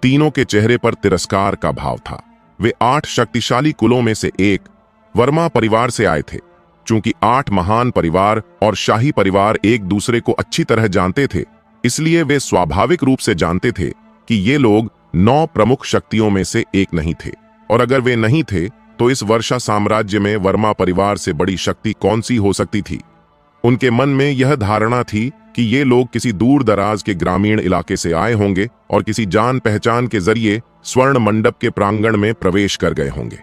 तीनों के चेहरे पर तिरस्कार का भाव था। वे 8 शक्तिशाली कुलों में से एक वर्मा परिवार से आए थे। चूंकि 8 महान परिवार और शाही परिवार एक दूसरे को अच्छी तरह जानते थे, इसलिए वे स्वाभाविक रूप से जानते थे कि ये लोग 9 प्रमुख शक्तियों में से एक नहीं थे। और अगर वे नहीं थे तो इस वर्षा साम्राज्य में वर्मा परिवार से बड़ी शक्ति कौन सी हो सकती थी? उनके मन में यह धारणा थी कि ये लोग किसी दूर दराज के ग्रामीण इलाके से आए होंगे और किसी जान पहचान के जरिए स्वर्ण मंडप के प्रांगण में प्रवेश कर गए होंगे।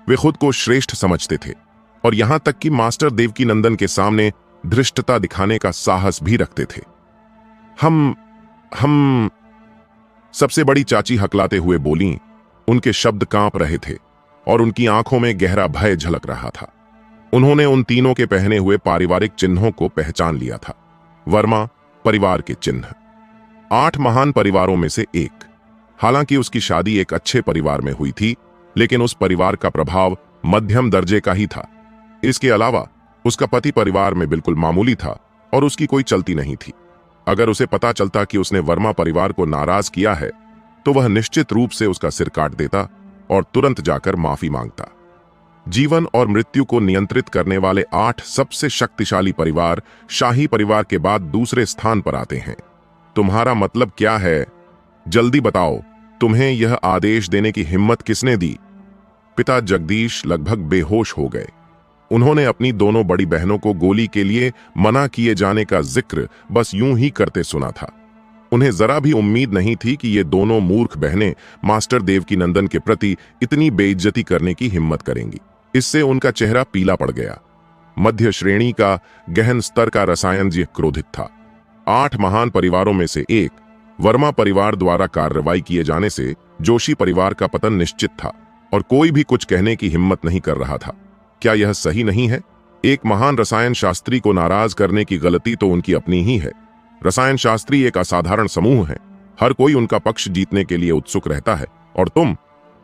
वे खुद को श्रेष्ठ समझते थे और यहां तक कि मास्टर देवकीनंदन के सामने धृष्टता दिखाने का साहस भी रखते थे। हम सबसे बड़ी चाची हकलाते हुए बोलीं। उनके शब्द कांप रहे थे और उनकी आंखों में गहरा भय झलक रहा था। उन्होंने उन तीनों के पहने हुए पारिवारिक चिन्हों को पहचान लिया था। वर्मा परिवार के चिन्ह। 8 महान परिवारों में से एक। हालांकि उसकी शादी एक अच्छे परिवार में हुई थी, लेकिन उस परिवार का प्रभाव मध्यम दर्जे का ही था। इसके अलावा उसका पति परिवार में बिल्कुल मामूली था और उसकी कोई चलती नहीं थी। अगर उसे पता चलता कि उसने वर्मा परिवार को नाराज किया है, तो वह निश्चित रूप से उसका सिर काट देता और तुरंत जाकर माफी मांगता। जीवन और मृत्यु को नियंत्रित करने वाले 8 सबसे शक्तिशाली परिवार शाही परिवार के बाद दूसरे स्थान पर आते हैं। तुम्हारा मतलब क्या है? जल्दी बताओ, तुम्हें यह आदेश देने की हिम्मत किसने दी? पिता जगदीश लगभग बेहोश हो गए। उन्होंने अपनी दोनों बड़ी बहनों को गोली के लिए मना किए जाने का जिक्र बस यूं ही करते सुना था। उन्हें जरा भी उम्मीद नहीं थी कि ये दोनों मूर्ख बहनें मास्टर देवकीनंदन के प्रति इतनी बेइज्जती करने की हिम्मत करेंगी। इससे उनका चेहरा पीला पड़ गया। मध्य श्रेणी का गहन स्तर का रसायन जी क्रोधित था। 8 महान परिवारों में से एक वर्मा परिवार द्वारा कार्रवाई किए जाने से जोशी परिवार का पतन निश्चित था और कोई भी कुछ कहने की हिम्मत नहीं कर रहा था। क्या यह सही नहीं है? एक महान रसायन शास्त्री को नाराज करने की गलती तो उनकी अपनी ही है। रसायन शास्त्री एक असाधारण समूह है। हर कोई उनका पक्ष जीतने के लिए उत्सुक रहता है। और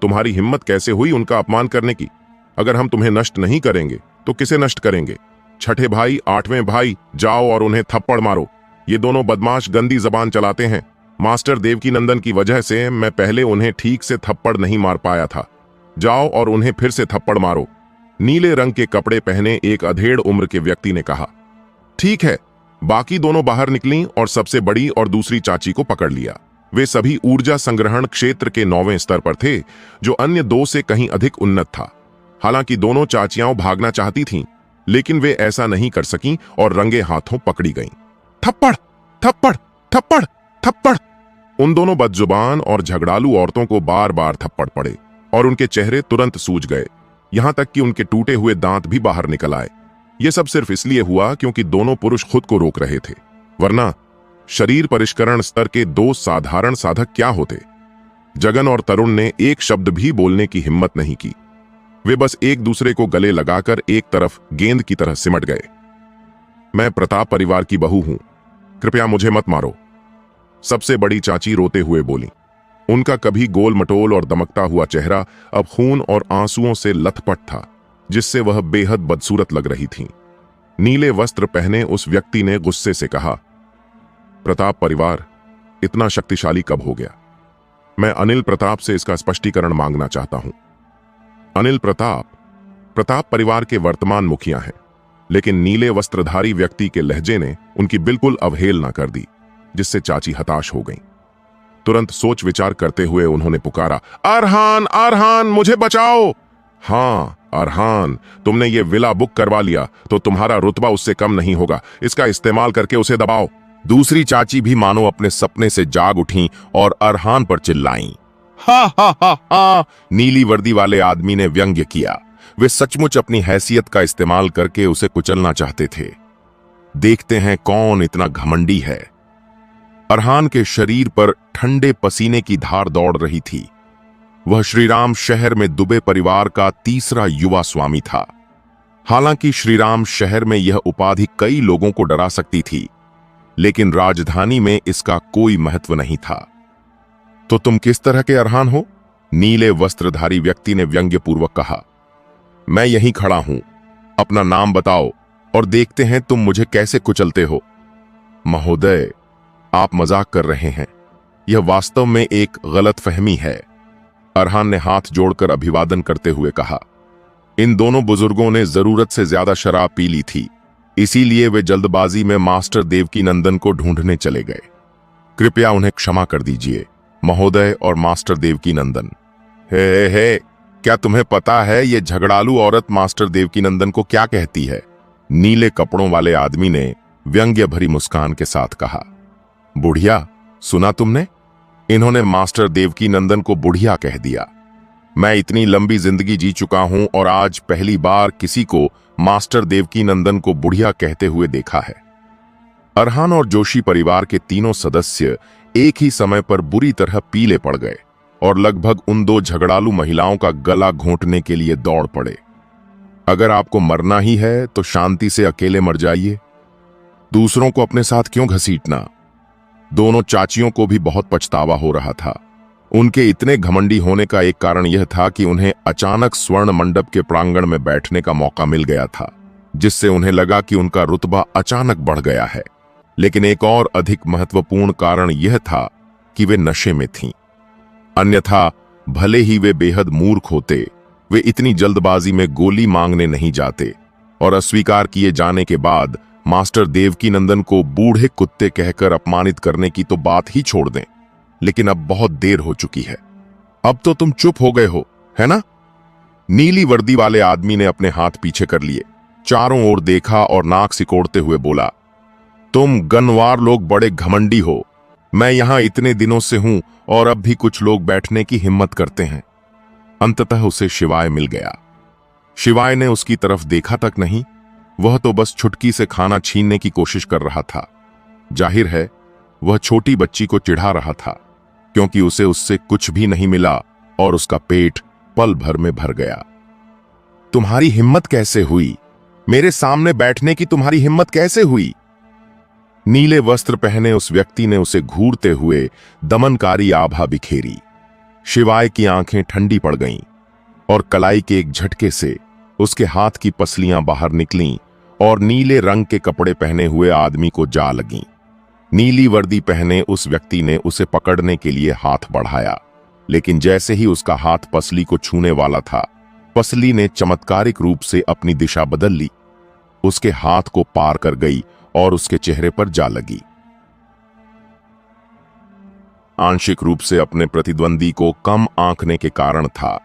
तुम्हारी हिम्मत कैसे हुई उनका अपमान करने की? अगर हम तुम्हें नष्ट नहीं करेंगे तो किसे नष्ट करेंगे? छठे भाई, 8वें भाई, जाओ और उन्हें थप्पड़ मारो। ये दोनों बदमाश गंदी जबान चलाते हैं। मास्टर देवकीनंदन की वजह से मैं पहले उन्हें ठीक से थप्पड़ नहीं मार पाया था। जाओ और उन्हें फिर से थप्पड़ मारो। नीले रंग के कपड़े पहने एक अधेड़ उम्र के व्यक्ति ने कहा। ठीक है। बाकी दोनों बाहर निकलीं और सबसे बड़ी और दूसरी चाची को पकड़ लिया। वे सभी ऊर्जा संग्रहण क्षेत्र के 9वें स्तर पर थे, जो अन्य 2 से कहीं अधिक उन्नत था। हालांकि दोनों चाचियां भागना चाहती थीं, लेकिन वे ऐसा नहीं कर सकीं और रंगे हाथों पकड़ी गईं। थप्पड़, थप्पड़, थप्पड़, थप्पड़। उन दोनों बदजुबान और झगड़ालू औरतों को बार बार थप्पड़ पड़े और उनके चेहरे तुरंत सूज गए, यहां तक कि उनके टूटे हुए दांत भी बाहर निकल आए। यह सब सिर्फ इसलिए हुआ क्योंकि दोनों पुरुष खुद को रोक रहे थे, वरना शरीर परिष्करण स्तर के 2 साधारण साधक क्या होते? जगन और तरुण ने एक शब्द भी बोलने की हिम्मत नहीं की। वे बस एक दूसरे को गले लगाकर एक तरफ गेंद की तरह सिमट गए। मैं प्रताप परिवार की बहू हूं, कृपया मुझे मत मारो, सबसे बड़ी चाची रोते हुए बोली। उनका कभी गोल मटोल और दमकता हुआ चेहरा अब खून और आंसुओं से लथपथ था, जिससे वह बेहद बदसूरत लग रही थीं। नीले वस्त्र पहने उस व्यक्ति ने गुस्से से कहा, प्रताप परिवार इतना शक्तिशाली कब हो गया? मैं अनिल प्रताप से इसका स्पष्टीकरण मांगना चाहता हूं। अनिल प्रताप परिवार के वर्तमान मुखिया हैं, लेकिन नीले वस्त्रधारी व्यक्ति के लहजे ने उनकी बिल्कुल अवहेलना कर दी, जिससे चाची हताश हो गईं। तुरंत सोच विचार करते हुए उन्होंने पुकारा, अरहान, अरहान, मुझे बचाओ। हाँ अरहान, तुमने ये विला बुक करवा लिया तो तुम्हारा रुतबा उससे कम नहीं होगा। इसका इस्तेमाल करके उसे दबाओ। दूसरी चाची भी मानो अपने सपने से जाग उठीं और अरहान पर चिल्लाईं। हा हा हा हा, नीली वर्दी वाले आदमी ने व्यंग्य किया। वे सचमुच अपनी हैसियत का इस्तेमाल करके उसे कुचलना चाहते थे। देखते हैं कौन इतना घमंडी है। अरहान के शरीर पर ठंडे पसीने की धार दौड़ रही थी। वह श्रीराम शहर में दुबे परिवार का तीसरा युवा स्वामी था। हालांकि श्रीराम शहर में यह उपाधि कई लोगों को डरा सकती थी, लेकिन राजधानी में इसका कोई महत्व नहीं था। तो तुम किस तरह के अरहान हो? नीले वस्त्रधारी व्यक्ति ने व्यंग्यपूर्वक कहा। मैं यहीं खड़ा हूं, अपना नाम बताओ और देखते हैं तुम मुझे कैसे कुचलते हो। महोदय, आप मजाक कर रहे हैं, यह वास्तव में एक गलतफहमी है, अरहान ने हाथ जोड़कर अभिवादन करते हुए कहा। इन दोनों बुजुर्गों ने जरूरत से ज्यादा शराब पी ली थी, इसीलिए वे जल्दबाजी में मास्टर देवकीनंदन को ढूंढने चले गए। कृपया उन्हें क्षमा कर दीजिए, महोदय और मास्टर देवकीनंदन। हे, क्या तुम्हें पता है ये झगड़ालू औरत मास्टर देवकीनंदन को क्या कहती है? नीले कपड़ों वाले आदमी ने व्यंग्य भरी मुस्कान के साथ कहा। बुढ़िया, सुना तुमने? इन्होंने मास्टर देवकीनंदन को बुढ़िया कह दिया। मैं इतनी लंबी जिंदगी जी चुका हूं और आज पहली बार किसी को मास्टर देवकीनंदन को बुढ़िया कहते हुए देखा है। अरहान और जोशी परिवार के तीनों सदस्य एक ही समय पर बुरी तरह पीले पड़ गए और लगभग उन 2 झगड़ालू महिलाओं का गला घोंटने के लिए दौड़ पड़े। अगर आपको मरना ही है तो शांति से अकेले मर जाइए, दूसरों को अपने साथ क्यों घसीटना? दोनों चाचियों को भी बहुत पछतावा हो रहा था। उनके इतने घमंडी होने का एक कारण यह था कि उन्हें अचानक स्वर्ण मंडप के प्रांगण में बैठने का मौका मिल गया था, जिससे उन्हें लगा कि उनका रुतबा अचानक बढ़ गया है। लेकिन एक और अधिक महत्वपूर्ण कारण यह था कि वे नशे में थीं। अन्यथा भले ही वे बेहद मूर्ख होते, वे इतनी जल्दबाजी में गोली मांगने नहीं जाते और अस्वीकार किए जाने के बाद मास्टर देवकीनंदन को बूढ़े कुत्ते कहकर अपमानित करने की तो बात ही छोड़ दें। लेकिन अब बहुत देर हो चुकी है। अब तो तुम चुप हो गए हो, है ना? नीली वर्दी वाले आदमी ने अपने हाथ पीछे कर लिए, चारों ओर देखा और नाक सिकोड़ते हुए बोला, तुम गनवार लोग बड़े घमंडी हो। मैं यहां इतने दिनों से हूं और अब भी कुछ लोग बैठने की हिम्मत करते हैं। अंततः उसे शिवाय मिल गया। शिवाय ने उसकी तरफ देखा तक नहीं, वह तो बस छुटकी से खाना छीनने की कोशिश कर रहा था। जाहिर है वह छोटी बच्ची को चिढ़ा रहा था, क्योंकि उसे उससे कुछ भी नहीं मिला और उसका पेट पल भर में भर गया। तुम्हारी हिम्मत कैसे हुई? मेरे सामने बैठने की तुम्हारी हिम्मत कैसे हुई? नीले वस्त्र पहने उस व्यक्ति ने उसे घूरते हुए दमनकारी आभा बिखेरी। शिवाय की आंखें ठंडी पड़ गईं और कलाई के एक झटके से उसके हाथ की पसलियां बाहर निकलीं और नीले रंग के कपड़े पहने हुए आदमी को जा लगीं। नीली वर्दी पहने उस व्यक्ति ने उसे पकड़ने के लिए हाथ बढ़ाया, लेकिन जैसे ही उसका हाथ पसली को छूने वाला था, पसली ने चमत्कारिक रूप से अपनी दिशा बदल ली, उसके हाथ को पार कर गई और उसके चेहरे पर जा लगी। आंशिक रूप से अपने प्रतिद्वंदी को कम आंकने के कारण था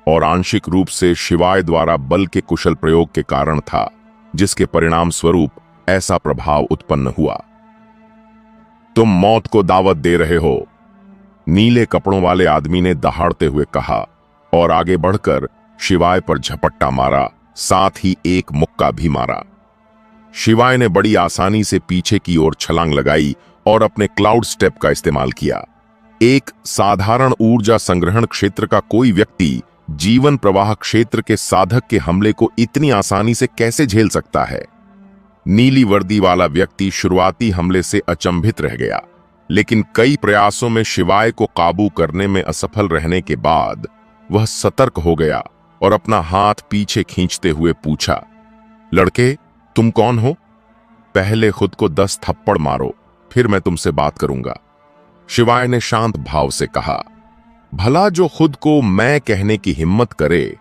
और आंशिक रूप से शिवाय द्वारा बल के कुशल प्रयोग के कारण था, जिसके परिणाम स्वरूप ऐसा प्रभाव उत्पन्न हुआ। तुम मौत को दावत दे रहे हो, नीले कपड़ों वाले आदमी ने दहाड़ते हुए कहा और आगे बढ़कर शिवाय पर झपट्टा मारा, साथ ही एक मुक्का भी मारा। शिवाय ने बड़ी आसानी से पीछे की ओर छलांग लगाई और अपने क्लाउड स्टेप का इस्तेमाल किया। एक साधारण ऊर्जा संग्रहण क्षेत्र का कोई व्यक्ति जीवन प्रवाह क्षेत्र के साधक के हमले को इतनी आसानी से कैसे झेल सकता है? नीली वर्दी वाला व्यक्ति शुरुआती हमले से अचंभित रह गया, लेकिन कई प्रयासों में शिवाय को काबू करने में असफल रहने के बाद वह सतर्क हो गया और अपना हाथ पीछे खींचते हुए पूछा, लड़के, तुम कौन हो? पहले खुद को 10 थप्पड़ मारो, फिर मैं तुमसे बात करूंगा। शिवाय ने शांत भाव से कहा। भला जो खुद को मैं कहने की हिम्मत करे,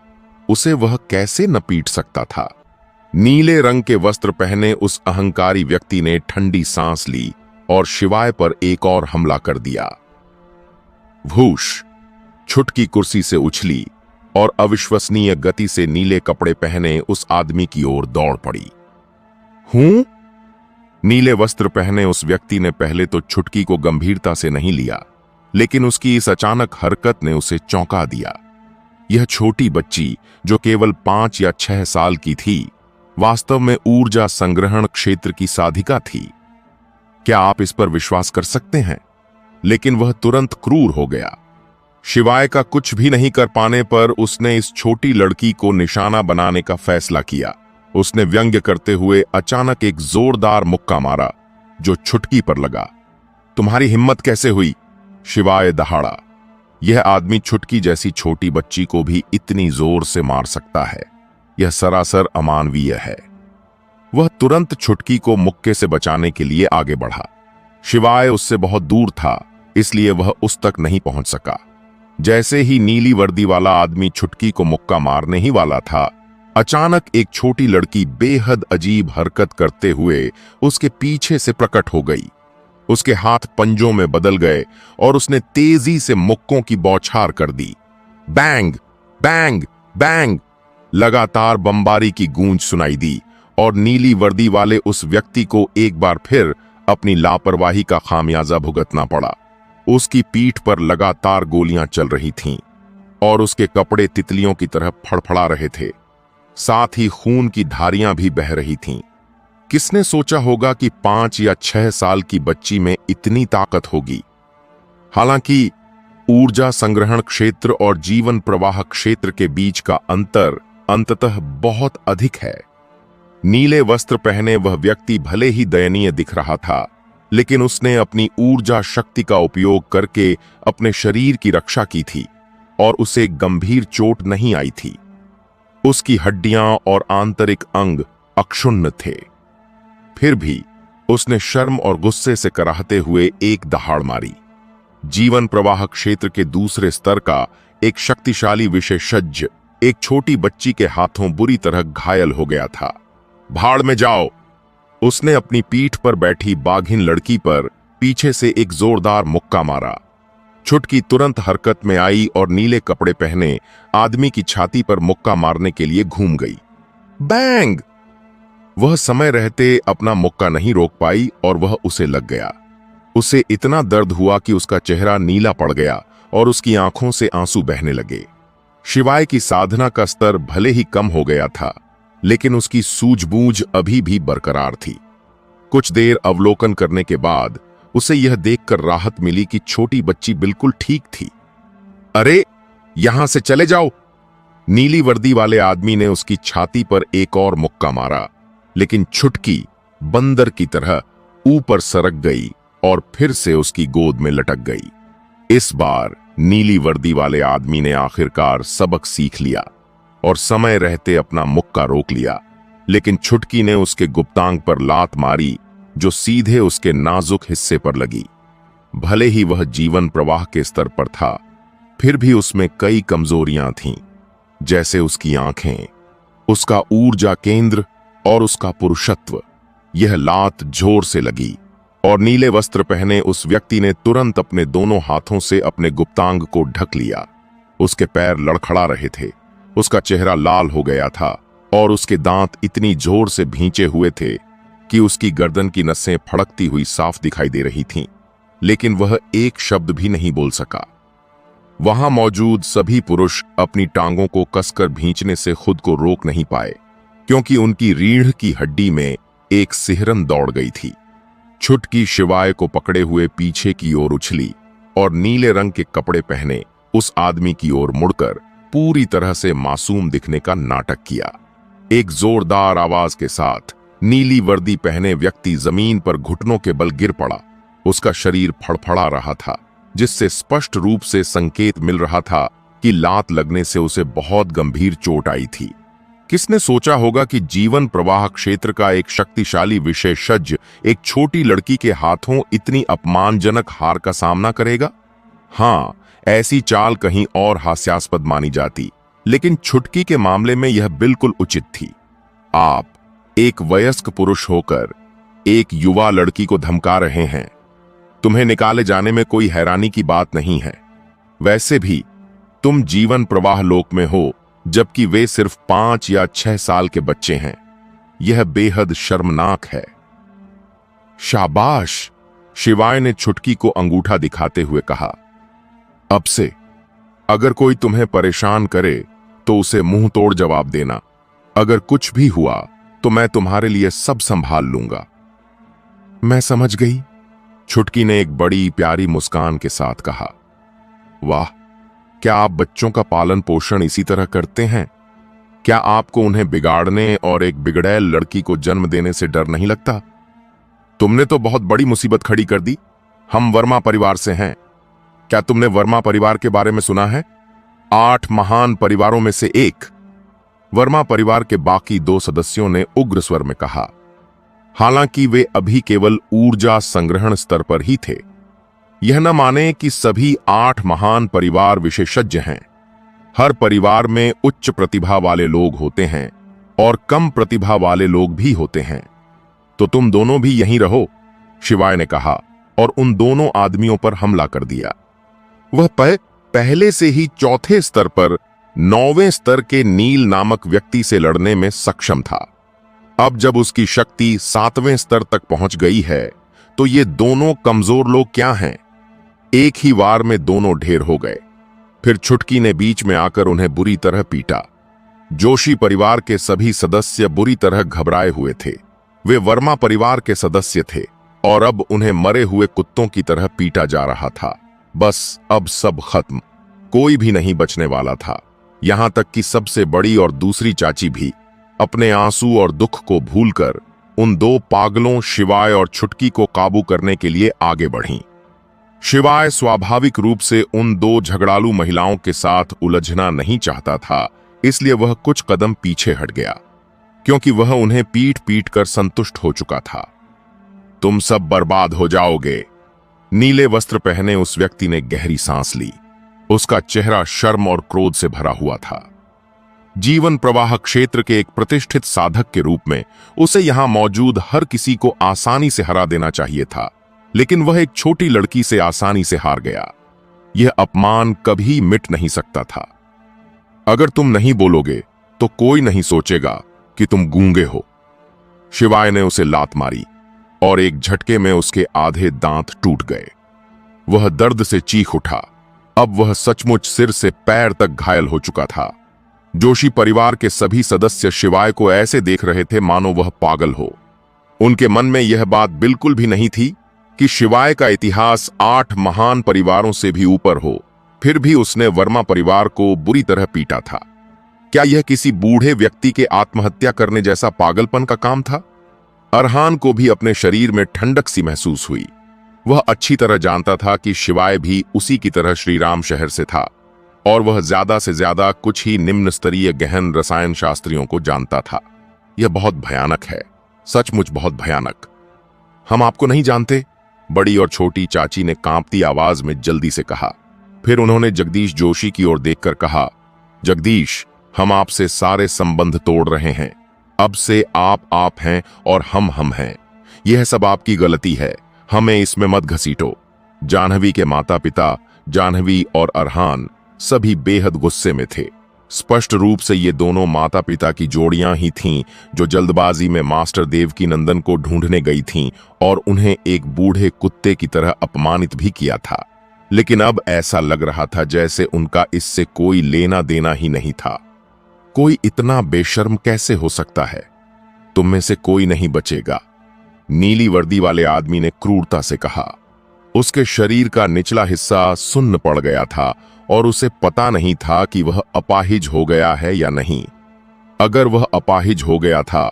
उसे वह कैसे न पीट सकता था? नीले रंग के वस्त्र पहने उस अहंकारी व्यक्ति ने ठंडी सांस ली और शिवाय पर एक और हमला कर दिया। भूश! छुटकी कुर्सी से उछली और अविश्वसनीय गति से नीले कपड़े पहने उस आदमी की ओर दौड़ पड़ी। हूं? नीले वस्त्र पहने उस व्यक्ति ने पहले तो छुटकी को गंभीरता से नहीं लिया, लेकिन उसकी इस अचानक हरकत ने उसे चौंका दिया। यह छोटी बच्ची, जो केवल 5 या 6 साल की थी, वास्तव में ऊर्जा संग्रहण क्षेत्र की साधिका थी। क्या आप इस पर विश्वास कर सकते हैं? लेकिन वह तुरंत क्रूर हो गया। शिवाय का कुछ भी नहीं कर पाने पर उसने इस छोटी लड़की को निशाना बनाने का फैसला किया। उसने व्यंग्य करते हुए अचानक एक जोरदार मुक्का मारा, जो छुटकी पर लगा। तुम्हारी हिम्मत कैसे हुई? शिवाय दहाड़ा। यह आदमी छुटकी जैसी छोटी बच्ची को भी इतनी जोर से मार सकता है, यह सरासर अमानवीय है। वह तुरंत छुटकी को मुक्के से बचाने के लिए आगे बढ़ा। शिवाय उससे बहुत दूर था, इसलिए वह उस तक नहीं पहुंच सका। जैसे ही नीली वर्दी वाला आदमी छुटकी को मुक्का मारने ही वाला था, अचानक एक छोटी लड़की बेहद अजीब हरकत करते हुए उसके पीछे से प्रकट हो गई। उसके हाथ पंजों में बदल गए और उसने तेजी से मुक्कों की बौछार कर दी। Bang bang bang! लगातार बमबारी की गूंज सुनाई दी और नीली वर्दी वाले उस व्यक्ति को एक बार फिर अपनी लापरवाही का खामियाजा भुगतना पड़ा। उसकी पीठ पर लगातार गोलियां चल रही थीं और उसके कपड़े तितलियों की तरह फड़फड़ा रहे थे, साथ ही खून की धारियां भी बह रही थीं। किसने सोचा होगा कि 5 या 6 साल की बच्ची में इतनी ताकत होगी? हालांकि ऊर्जा संग्रहण क्षेत्र और जीवन प्रवाह क्षेत्र के बीच का अंतर अंततः बहुत अधिक है। नीले वस्त्र पहने वह व्यक्ति भले ही दयनीय दिख रहा था, लेकिन उसने अपनी ऊर्जा शक्ति का उपयोग करके अपने शरीर की रक्षा की थी और उसे गंभीर चोट नहीं आई थी। उसकी हड्डियां और आंतरिक अंग अक्षुण्ण थे। फिर भी उसने शर्म और गुस्से से कराहते हुए एक दहाड़ मारी। जीवन प्रवाह क्षेत्र के दूसरे स्तर का एक शक्तिशाली विशेषज्ञ एक छोटी बच्ची के हाथों बुरी तरह घायल हो गया था। भाड़ में जाओ! उसने अपनी पीठ पर बैठी बाघिन लड़की पर पीछे से एक जोरदार मुक्का मारा। छुटकी तुरंत हरकत में आई और नीले कपड़े पहने आदमी की छाती पर मुक्का मारने के लिए घूम गई। बैंग! वह समय रहते अपना मुक्का नहीं रोक पाई और वह उसे लग गया। उसे इतना दर्द हुआ कि उसका चेहरा नीला पड़ गया और उसकी आंखों से आंसू बहने लगे। शिवाय की साधना का स्तर भले ही कम हो गया था, लेकिन उसकी सूझबूझ अभी भी बरकरार थी। कुछ देर अवलोकन करने के बाद उसे यह देखकर राहत मिली कि छोटी बच्ची बिल्कुल ठीक थी। अरे, यहां से चले जाओ! नीली वर्दी वाले आदमी ने उसकी छाती पर एक और मुक्का मारा, लेकिन छुटकी बंदर की तरह ऊपर सरक गई और फिर से उसकी गोद में लटक गई। इस बार नीली वर्दी वाले आदमी ने आखिरकार सबक सीख लिया और समय रहते अपना मुक्का रोक लिया, लेकिन छुटकी ने उसके गुप्तांग पर लात मारी जो सीधे उसके नाजुक हिस्से पर लगी। भले ही वह जीवन प्रवाह के स्तर पर था, फिर भी उसमें कई कमजोरियां थीं, जैसे उसकी आंखें, उसका ऊर्जा केंद्र और उसका पुरुषत्व। यह लात जोर से लगी और नीले वस्त्र पहने उस व्यक्ति ने तुरंत अपने दोनों हाथों से अपने गुप्तांग को ढक लिया। उसके पैर लड़खड़ा रहे थे, उसका चेहरा लाल हो गया था और उसके दांत इतनी जोर से भींचे हुए थे कि उसकी गर्दन की नसें फड़कती हुई साफ दिखाई दे रही थीं, लेकिन वह एक शब्द भी नहीं बोल सका। वहां मौजूद सभी पुरुष अपनी टांगों को कसकर भींचने से खुद को रोक नहीं पाए, क्योंकि उनकी रीढ़ की हड्डी में एक सिहरन दौड़ गई थी। छुटकी शिवाय को पकड़े हुए पीछे की ओर उछली और नीले रंग के कपड़े पहने उस आदमी की ओर मुड़कर पूरी तरह से मासूम दिखने का नाटक किया। एक जोरदार आवाज के साथ नीली वर्दी पहने व्यक्ति जमीन पर घुटनों के बल गिर पड़ा। उसका शरीर फड़फड़ा रहा था, जिससे स्पष्ट रूप से संकेत मिल रहा था कि लात लगने से उसे बहुत गंभीर चोट आई थी। किसने सोचा होगा कि जीवन प्रवाह क्षेत्र का एक शक्तिशाली विशेषज्ञ एक छोटी लड़की के हाथों इतनी अपमानजनक हार का सामना करेगा? हां, ऐसी चाल कहीं और हास्यास्पद मानी जाती, लेकिन छुटकी के मामले में यह बिल्कुल उचित थी। आप एक वयस्क पुरुष होकर एक युवा लड़की को धमका रहे हैं। तुम्हें निकाले जाने में कोई हैरानी की बात नहीं है। वैसे भी तुम जीवन प्रवाह लोक में हो, जबकि वे सिर्फ 5 या 6 साल के बच्चे हैं। यह बेहद शर्मनाक है। शाबाश! शिवाय ने छुटकी को अंगूठा दिखाते हुए कहा। अब से अगर कोई तुम्हें परेशान करे तो उसे मुंह तोड़ जवाब देना। अगर कुछ भी हुआ तो मैं तुम्हारे लिए सब संभाल लूंगा। मैं समझ गई, छुटकी ने एक बड़ी प्यारी मुस्कान के साथ कहा। वाह, क्या आप बच्चों का पालन पोषण इसी तरह करते हैं? क्या आपको उन्हें बिगाड़ने और एक बिगड़ैल लड़की को जन्म देने से डर नहीं लगता? तुमने तो बहुत बड़ी मुसीबत खड़ी कर दी। हम वर्मा परिवार से हैं। क्या तुमने वर्मा परिवार के बारे में सुना है? 8 महान परिवारों में से एक। वर्मा परिवार के बाकी 2 सदस्यों ने उग्र स्वर में कहा, हालांकि वे अभी केवल ऊर्जा संग्रहण स्तर पर ही थे। यह न माने कि सभी 8 महान परिवार विशेषज्ञ हैं। हर परिवार में उच्च प्रतिभा वाले लोग होते हैं और कम प्रतिभा वाले लोग भी होते हैं। तो तुम दोनों भी यहीं रहो, शिवाय ने कहा और उन दोनों आदमियों पर हमला कर दिया। वह पहले से ही चौथे स्तर पर 9वें स्तर के नील नामक व्यक्ति से लड़ने में सक्षम था। अब जब उसकी शक्ति 7वें स्तर तक पहुंच गई है, तो ये दोनों कमजोर लोग क्या हैं? एक ही वार में दोनों ढेर हो गए। फिर छुटकी ने बीच में आकर उन्हें बुरी तरह पीटा। जोशी परिवार के सभी सदस्य बुरी तरह घबराए हुए थे। वे वर्मा परिवार के सदस्य थे और अब उन्हें मरे हुए कुत्तों की तरह पीटा जा रहा था। बस अब सब खत्म, कोई भी नहीं बचने वाला था। यहां तक कि सबसे बड़ी और दूसरी चाची भी अपने आंसू और दुख को भूलकर उन 2 पागलों शिवाय और छुटकी को काबू करने के लिए आगे बढ़ीं। शिवाय स्वाभाविक रूप से उन 2 झगड़ालू महिलाओं के साथ उलझना नहीं चाहता था, इसलिए वह कुछ कदम पीछे हट गया, क्योंकि वह उन्हें पीट पीट कर संतुष्ट हो चुका था। तुम सब बर्बाद हो जाओगे, नीले वस्त्र पहने उस व्यक्ति ने गहरी सांस ली। उसका चेहरा शर्म और क्रोध से भरा हुआ था। जीवन प्रवाह क्षेत्र के एक प्रतिष्ठित साधक के रूप में उसे यहां मौजूद हर किसी को आसानी से हरा देना चाहिए था, लेकिन वह एक छोटी लड़की से आसानी से हार गया। यह अपमान कभी मिट नहीं सकता था। अगर तुम नहीं बोलोगे तो कोई नहीं सोचेगा कि तुम गूंगे हो। शिवाय ने उसे लात मारी और एक झटके में उसके आधे दांत टूट गए। वह दर्द से चीख उठा। अब वह सचमुच सिर से पैर तक घायल हो चुका था। जोशी परिवार के सभी सदस्य शिवाय को ऐसे देख रहे थे मानो वह पागल हो। उनके मन में यह बात बिल्कुल भी नहीं थी कि शिवाय का इतिहास 8 महान परिवारों से भी ऊपर हो, फिर भी उसने वर्मा परिवार को बुरी तरह पीटा था। क्या यह किसी बूढ़े व्यक्ति के आत्महत्या करने जैसा पागलपन का काम था? अरहान को भी अपने शरीर में ठंडक सी महसूस हुई। वह अच्छी तरह जानता था कि शिवाय भी उसी की तरह श्रीराम शहर से था और वह ज्यादा से ज्यादा कुछ ही निम्न स्तरीय गहन रसायन शास्त्रियों को जानता था। यह बहुत भयानक है, सचमुच बहुत भयानक। हम आपको नहीं जानते, बड़ी और छोटी चाची ने कांपती आवाज में जल्दी से कहा। फिर उन्होंने जगदीश जोशी की ओर देखकर कहा, जगदीश, हम आपसे सारे संबंध तोड़ रहे हैं। अब से आप हैं और हम हैं। यह सब आपकी गलती है, हमें इसमें मत घसीटो। जाह्नवी के माता पिता, जाह्नवी और अरहान सभी बेहद गुस्से में थे। स्पष्ट रूप से ये दोनों माता पिता की जोड़ियां ही थीं जो जल्दबाजी में मास्टर देवकीनंदन को ढूंढने गई थीं और उन्हें एक बूढ़े कुत्ते की तरह अपमानित भी किया था। लेकिन अब ऐसा लग रहा था जैसे उनका इससे कोई लेना देना ही नहीं था। कोई इतना बेशर्म कैसे हो सकता है? तुम में से कोई नहीं बचेगा, नीली वर्दी वाले आदमी ने क्रूरता से कहा। उसके शरीर का निचला हिस्सा सुन्न पड़ गया था और उसे पता नहीं था कि वह अपाहिज हो गया है या नहीं। अगर वह अपाहिज हो गया था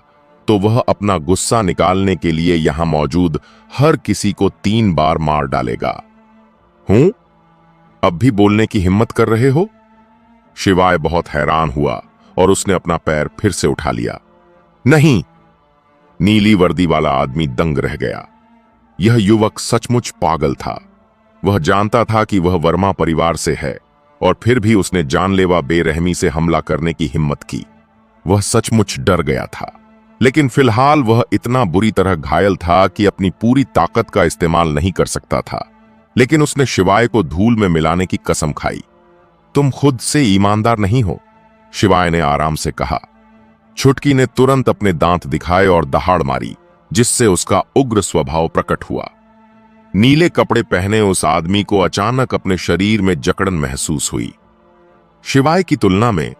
तो वह अपना गुस्सा निकालने के लिए यहां मौजूद हर किसी को 3 बार मार डालेगा। हूं? अब भी बोलने की हिम्मत कर रहे हो? शिवाय बहुत हैरान हुआ और उसने अपना पैर फिर से उठा लिया। नहीं! नीली वर्दी वाला आदमी दंग रह गया। यह युवक सचमुच पागल था। वह जानता था कि वह वर्मा परिवार से है और फिर भी उसने जानलेवा बेरहमी से हमला करने की हिम्मत की। वह सचमुच डर गया था, लेकिन फिलहाल वह इतना बुरी तरह घायल था कि अपनी पूरी ताकत का इस्तेमाल नहीं कर सकता था। लेकिन उसने शिवाय को धूल में मिलाने की कसम खाई। तुम खुद से ईमानदार नहीं हो, शिवाय ने आराम से कहा। छुटकी ने तुरंत अपने दांत दिखाए और दहाड़ मारी, जिससे उसका उग्र स्वभाव प्रकट हुआ। नीले कपड़े पहने उस आदमी को अचानक अपने शरीर में जकड़न महसूस हुई। शिवाय की तुलना में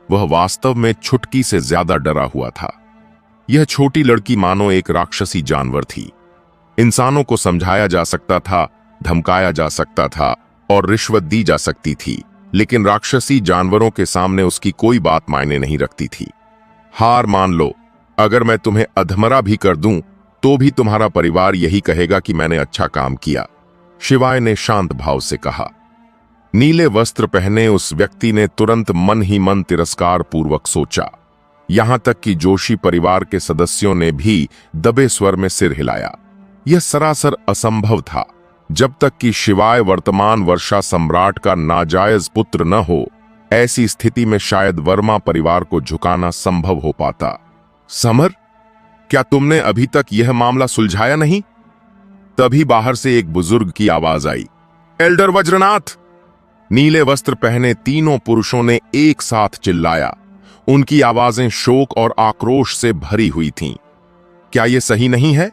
वह वास्तव में छुटकी से ज्यादा डरा हुआ था। यह छोटी लड़की मानो एक राक्षसी जानवर थी। इंसानों को समझाया जा सकता था, धमकाया जा सकता था और रिश्वत दी जा सकती थी, लेकिन राक्षसी जानवरों के सामने उसकी कोई बात मायने नहीं रखती थी। हार मान लो, अगर मैं तुम्हें अधमरा भी कर दूं तो भी तुम्हारा परिवार यही कहेगा कि मैंने अच्छा काम किया, शिवाय ने शांत भाव से कहा। नीले वस्त्र पहने उस व्यक्ति ने तुरंत मन ही मन तिरस्कार पूर्वक सोचा। यहां तक कि जोशी परिवार के सदस्यों ने भी दबे स्वर में सिर हिलाया। यह सरासर असंभव था। जब तक कि शिवाय वर्तमान वर्षा सम्राट का नाजायज पुत्र न हो, ऐसी स्थिति में शायद वर्मा परिवार को झुकाना संभव हो पाता। समर, क्या तुमने अभी तक यह मामला सुलझाया नहीं? तभी बाहर से एक बुजुर्ग की आवाज आई, एल्डर वज्रनाथ! नीले वस्त्र पहने तीनों पुरुषों ने एक साथ चिल्लाया। उनकी आवाजें शोक और आक्रोश से भरी हुई थीं। क्या यह सही नहीं है?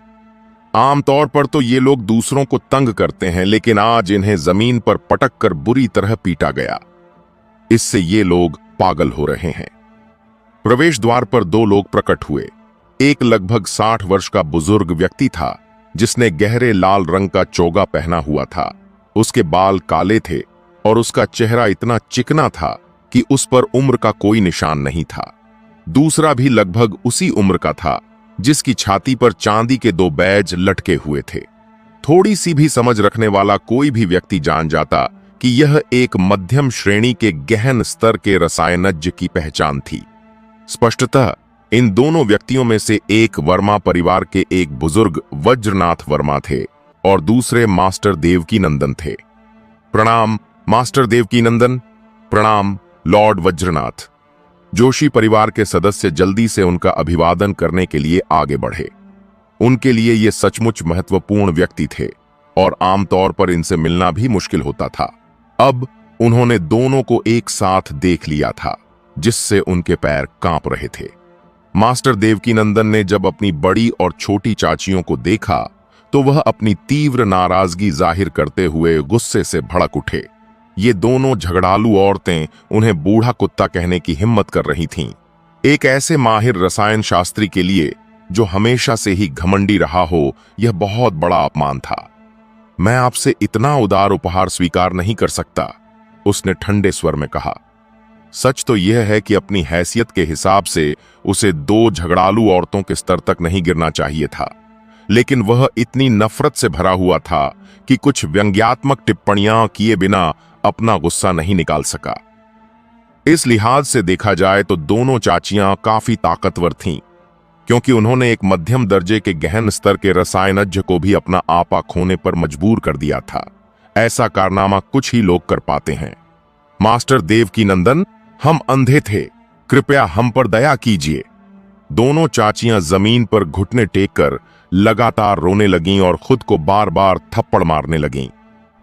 आमतौर पर तो ये लोग दूसरों को तंग करते हैं, लेकिन आज इन्हें जमीन पर पटक कर बुरी तरह पीटा गया। इससे ये लोग पागल हो रहे हैं। प्रवेश द्वार पर 2 लोग प्रकट हुए। एक लगभग 60 वर्ष का बुजुर्ग व्यक्ति था, जिसने गहरे लाल रंग का चोगा पहना हुआ था। उसके बाल काले थे और उसका चेहरा इतना चिकना था कि उस पर उम्र का कोई निशान नहीं था। दूसरा भी लगभग उसी उम्र का था, जिसकी छाती पर चांदी के 2 बैज लटके हुए थे। थोड़ी सी भी समझ रखने वाला कोई भी व्यक्ति जान जाता कि यह एक मध्यम श्रेणी के गहन स्तर के रसायनज्ञ की पहचान थी। स्पष्टतः इन दोनों व्यक्तियों में से एक वर्मा परिवार के एक बुजुर्ग वज्रनाथ वर्मा थे और दूसरे मास्टर देवकीनंदन थे। प्रणाम मास्टर देवकीनंदन, प्रणाम लॉर्ड वज्रनाथ। जोशी परिवार के सदस्य जल्दी से उनका अभिवादन करने के लिए आगे बढ़े। उनके लिए ये सचमुच महत्वपूर्ण व्यक्ति थे और आमतौर पर इनसे मिलना भी मुश्किल होता था। अब उन्होंने दोनों को एक साथ देख लिया था, जिससे उनके पैर कांप रहे थे। मास्टर देवकीनंदन ने जब अपनी बड़ी और छोटी चाचियों को देखा तो वह अपनी तीव्र नाराजगी जाहिर करते हुए गुस्से से भड़क उठे। ये दोनों झगड़ालू औरतें उन्हें बूढ़ा कुत्ता कहने की हिम्मत कर रही थीं। एक ऐसे माहिर रसायन शास्त्री के लिए जो हमेशा से ही घमंडी रहा हो, यह बहुत बड़ा अपमान था। मैं आपसे इतना उदार उपहार स्वीकार नहीं कर सकता, उसने ठंडे स्वर में कहा। सच तो यह है कि अपनी हैसियत के हिसाब से उसे दो झगड़ालू औरतों के स्तर तक नहीं गिरना चाहिए था, लेकिन वह इतनी नफरत से भरा हुआ था कि कुछ व्यंग्यात्मक टिप्पणियां किए बिना अपना गुस्सा नहीं निकाल सका। इस लिहाज से देखा जाए तो दोनों चाचियां काफी ताकतवर थीं, क्योंकि उन्होंने एक मध्यम दर्जे के गहन स्तर के रसायनज्ञ को भी अपना आपा खोने पर मजबूर कर दिया था। ऐसा कारनामा कुछ ही लोग कर पाते हैं। मास्टर देवकीनंदन, हम अंधे थे, कृपया हम पर दया कीजिए। दोनों चाचियां जमीन पर घुटने टेककर लगातार रोने लगीं और खुद को बार बार थप्पड़ मारने लगीं।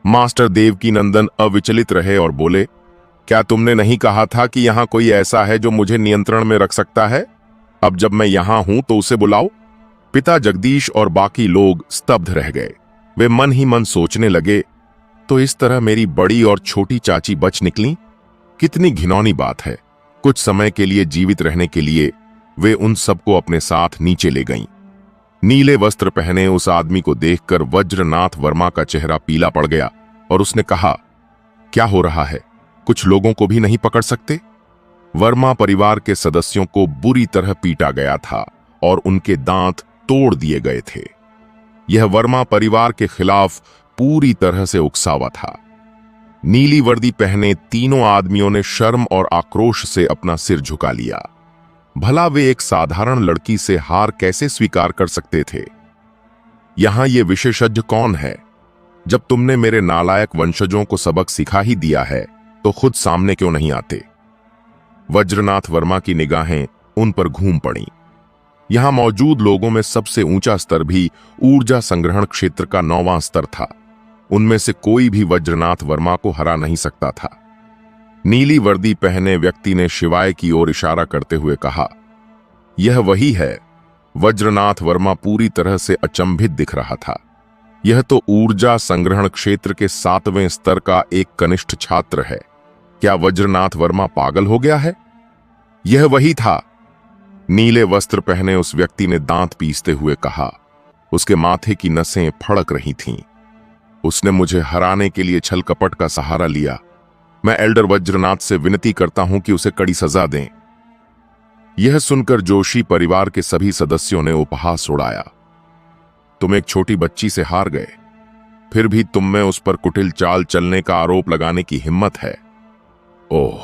मास्टर देवकीनंदन अविचलित रहे और बोले, क्या तुमने नहीं कहा था कि यहां कोई ऐसा है जो मुझे नियंत्रण में रख सकता है? अब जब मैं यहां हूं तो उसे बुलाओ। पिता जगदीश और बाकी लोग स्तब्ध रह गए। वे मन ही मन सोचने लगे, तो इस तरह मेरी बड़ी और छोटी चाची बच निकली। कितनी घिनौनी बात है। कुछ समय के लिए जीवित रहने के लिए वे उन सबको अपने साथ नीचे ले गईं। नीले वस्त्र पहने उस आदमी को देखकर वज्रनाथ वर्मा का चेहरा पीला पड़ गया और उसने कहा, क्या हो रहा है? कुछ लोगों को भी नहीं पकड़ सकते? वर्मा परिवार के सदस्यों को बुरी तरह पीटा गया था और उनके दांत तोड़ दिए गए थे। यह वर्मा परिवार के खिलाफ पूरी तरह से उकसावा था। नीली वर्दी पहने तीनों आदमियों ने शर्म और आक्रोश से अपना सिर झुका लिया। भला वे एक साधारण लड़की से हार कैसे स्वीकार कर सकते थे? यहां ये विशेषज्ञ कौन है? जब तुमने मेरे नालायक वंशजों को सबक सिखा ही दिया है तो खुद सामने क्यों नहीं आते? वज्रनाथ वर्मा की निगाहें उन पर घूम पड़ी। यहां मौजूद लोगों में सबसे ऊंचा स्तर भी ऊर्जा संग्रहण क्षेत्र का 9वां स्तर था। उनमें से कोई भी वज्रनाथ वर्मा को हरा नहीं सकता था। नीली वर्दी पहने व्यक्ति ने शिवाय की ओर इशारा करते हुए कहा, यह वही है। वज्रनाथ वर्मा पूरी तरह से अचंभित दिख रहा था। यह तो ऊर्जा संग्रहण क्षेत्र के 7वें स्तर का एक कनिष्ठ छात्र है। क्या वज्रनाथ वर्मा पागल हो गया है? यह वही था, नीले वस्त्र पहने उस व्यक्ति ने दांत पीसते हुए कहा। उसके माथे की नसें फड़क रही थीं। उसने मुझे हराने के लिए छल कपट का सहारा लिया। मैं एल्डर वज्रनाथ से विनती करता हूं कि उसे कड़ी सजा दें। यह सुनकर जोशी परिवार के सभी सदस्यों ने उपहास उड़ाया। तुम एक छोटी बच्ची से हार गए, फिर भी तुम में उस पर कुटिल चाल चलने का आरोप लगाने की हिम्मत है। ओह!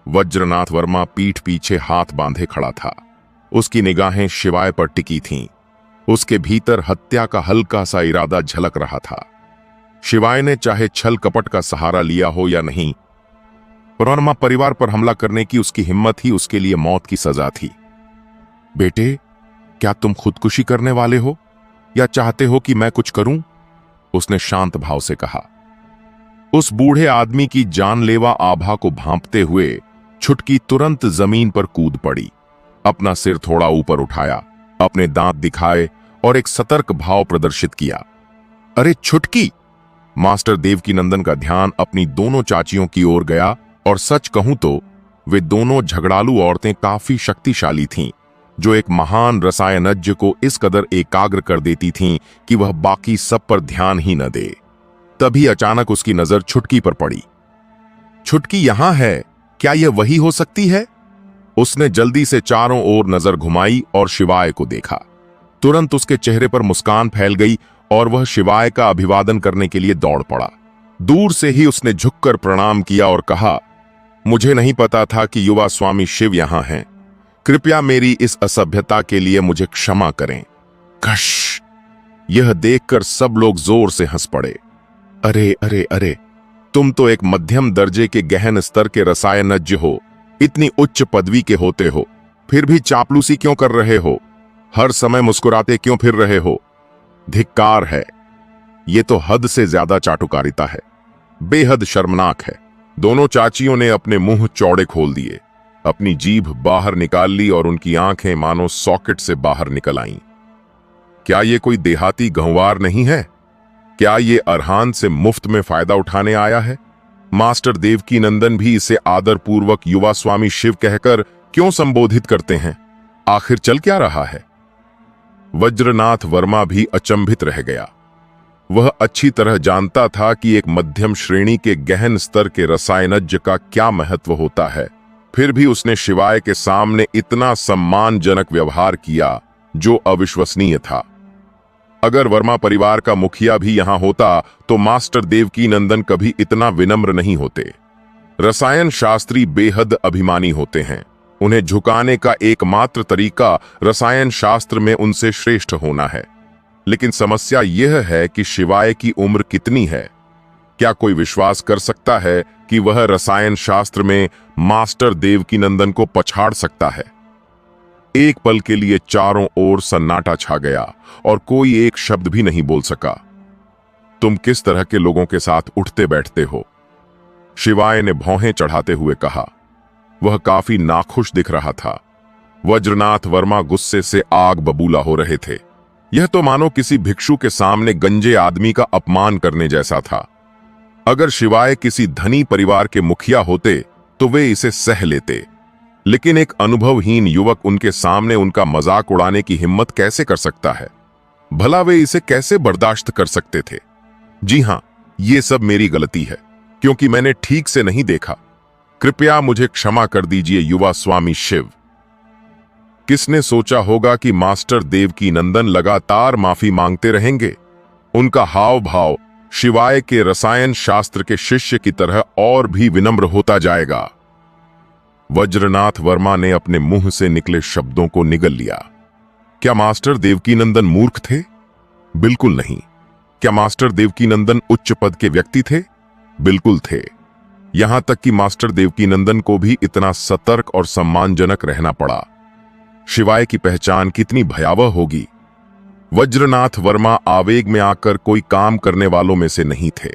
वज्रनाथ वर्मा पीठ पीछे हाथ बांधे खड़ा था। उसकी निगाहें शिवाय पर टिकी थीं। उसके भीतर हत्या का हल्का सा इरादा झलक रहा था। शिवाय ने चाहे छल कपट का सहारा लिया हो या नहीं, वर्मा परिवार पर हमला करने की उसकी हिम्मत ही उसके लिए मौत की सजा थी। बेटे, क्या तुम खुदकुशी करने वाले हो या चाहते हो कि मैं कुछ करूं? उसने शांत भाव से कहा। उस बूढ़े आदमी की जानलेवा आभा को भांपते हुए छुटकी तुरंत जमीन पर कूद पड़ी। अपना सिर थोड़ा ऊपर उठाया, अपने दांत दिखाए और एक सतर्क भाव प्रदर्शित किया। अरे छुटकी! मास्टर देवकीनंदन का ध्यान अपनी दोनों चाचियों की ओर गया और सच कहूं तो वे दोनों झगड़ालू औरतें काफी शक्तिशाली थीं, जो एक महान रसायनज्ञ को इस कदर एकाग्र कर देती थीं कि वह बाकी सब पर ध्यान ही न दे। तभी अचानक उसकी नजर छुटकी पर पड़ी। छुटकी यहां है, क्या यह वही हो सकती है? उसने जल्दी से चारों ओर नजर घुमाई और शिवाय को देखा। तुरंत उसके चेहरे पर मुस्कान फैल गई और वह शिवाय का अभिवादन करने के लिए दौड़ पड़ा। दूर से ही उसने झुककर प्रणाम किया और कहा, मुझे नहीं पता था कि युवा स्वामी शिव यहां हैं। कृपया मेरी इस असभ्यता के लिए मुझे क्षमा करें। कश! यह देखकर सब लोग जोर से हंस पड़े। अरे अरे अरे, तुम तो एक मध्यम दर्जे के गहन स्तर के रसायनज्ञ हो, इतनी उच्च पदवी के होते हो, फिर भी चापलूसी क्यों कर रहे हो? हर समय मुस्कुराते क्यों फिर रहे हो? धिक्कार है। ये तो हद से ज्यादा चाटुकारिता है। बेहद शर्मनाक है। दोनों चाचियों ने अपने मुंह चौड़े खोल दिए, अपनी जीभ बाहर निकाल ली और उनकी आंखें मानो सॉकेट से बाहर निकल आईं। क्या ये कोई देहाती गंवार नहीं है? क्या ये अरहान से मुफ्त में फायदा उठाने आया है? मास्टर देवकीनंदन भी इसे आदरपूर्वक युवा स्वामी शिव कहकर क्यों संबोधित करते हैं? आखिर चल क्या रहा है? वज्रनाथ वर्मा भी अचंभित रह गया। वह अच्छी तरह जानता था कि एक मध्यम श्रेणी के गहन स्तर के रसायनज्ञ का क्या महत्व होता है, फिर भी उसने शिवाय के सामने इतना सम्मानजनक व्यवहार किया जो अविश्वसनीय था। अगर वर्मा परिवार का मुखिया भी यहां होता तो मास्टर देवकीनंदन कभी इतना विनम्र नहीं होते। रसायन शास्त्री बेहद अभिमानी होते हैं। उन्हें झुकाने का एकमात्र तरीका रसायन शास्त्र में उनसे श्रेष्ठ होना है। लेकिन समस्या यह है कि शिवाय की उम्र कितनी है? क्या कोई विश्वास कर सकता है कि वह रसायन शास्त्र में मास्टर देवकीनंदन को पछाड़ सकता है? एक पल के लिए चारों ओर सन्नाटा छा गया और कोई एक शब्द भी नहीं बोल सका। तुम किस तरह के लोगों के साथ उठते बैठते हो? शिवाय ने भौहें चढ़ाते हुए कहा। वह काफी नाखुश दिख रहा था। वज्रनाथ वर्मा गुस्से से आग बबूला हो रहे थे। यह तो मानो किसी भिक्षु के सामने गंजे आदमी का अपमान करने जैसा था। अगर शिवाय किसी धनी परिवार के मुखिया होते तो वे इसे सह लेते, लेकिन एक अनुभवहीन युवक उनके सामने उनका मजाक उड़ाने की हिम्मत कैसे कर सकता है? भला वे इसे कैसे बर्दाश्त कर सकते थे? जी हां, ये सब मेरी गलती है, क्योंकि मैंने ठीक से नहीं देखा। कृपया मुझे क्षमा कर दीजिए युवा स्वामी शिव। किसने सोचा होगा कि मास्टर देवकीनंदन लगातार माफी मांगते रहेंगे? उनका हाव भाव शिवाय के रसायन शास्त्र के शिष्य की तरह और भी विनम्र होता जाएगा। वज्रनाथ वर्मा ने अपने मुंह से निकले शब्दों को निगल लिया। क्या मास्टर देवकीनंदन मूर्ख थे? बिल्कुल नहीं। क्या मास्टर देवकीनंदन उच्च पद के व्यक्ति थे? बिल्कुल थे। यहां तक कि मास्टर देवकीनंदन को भी इतना सतर्क और सम्मानजनक रहना पड़ा। शिवाय की पहचान कितनी भयावह होगी। वज्रनाथ वर्मा आवेग में आकर कोई काम करने वालों में से नहीं थे।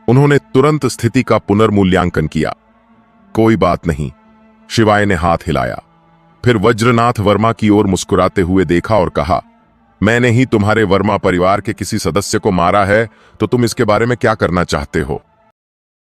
उन्होंने तुरंत स्थिति का पुनर्मूल्यांकन किया। कोई बात नहीं, शिवाय ने हाथ हिलाया। फिर वज्रनाथ वर्मा की ओर मुस्कुराते हुए देखा और कहा, मैंने ही तुम्हारे वर्मा परिवार के किसी सदस्य को मारा है, तो तुम इसके बारे में क्या करना चाहते हो?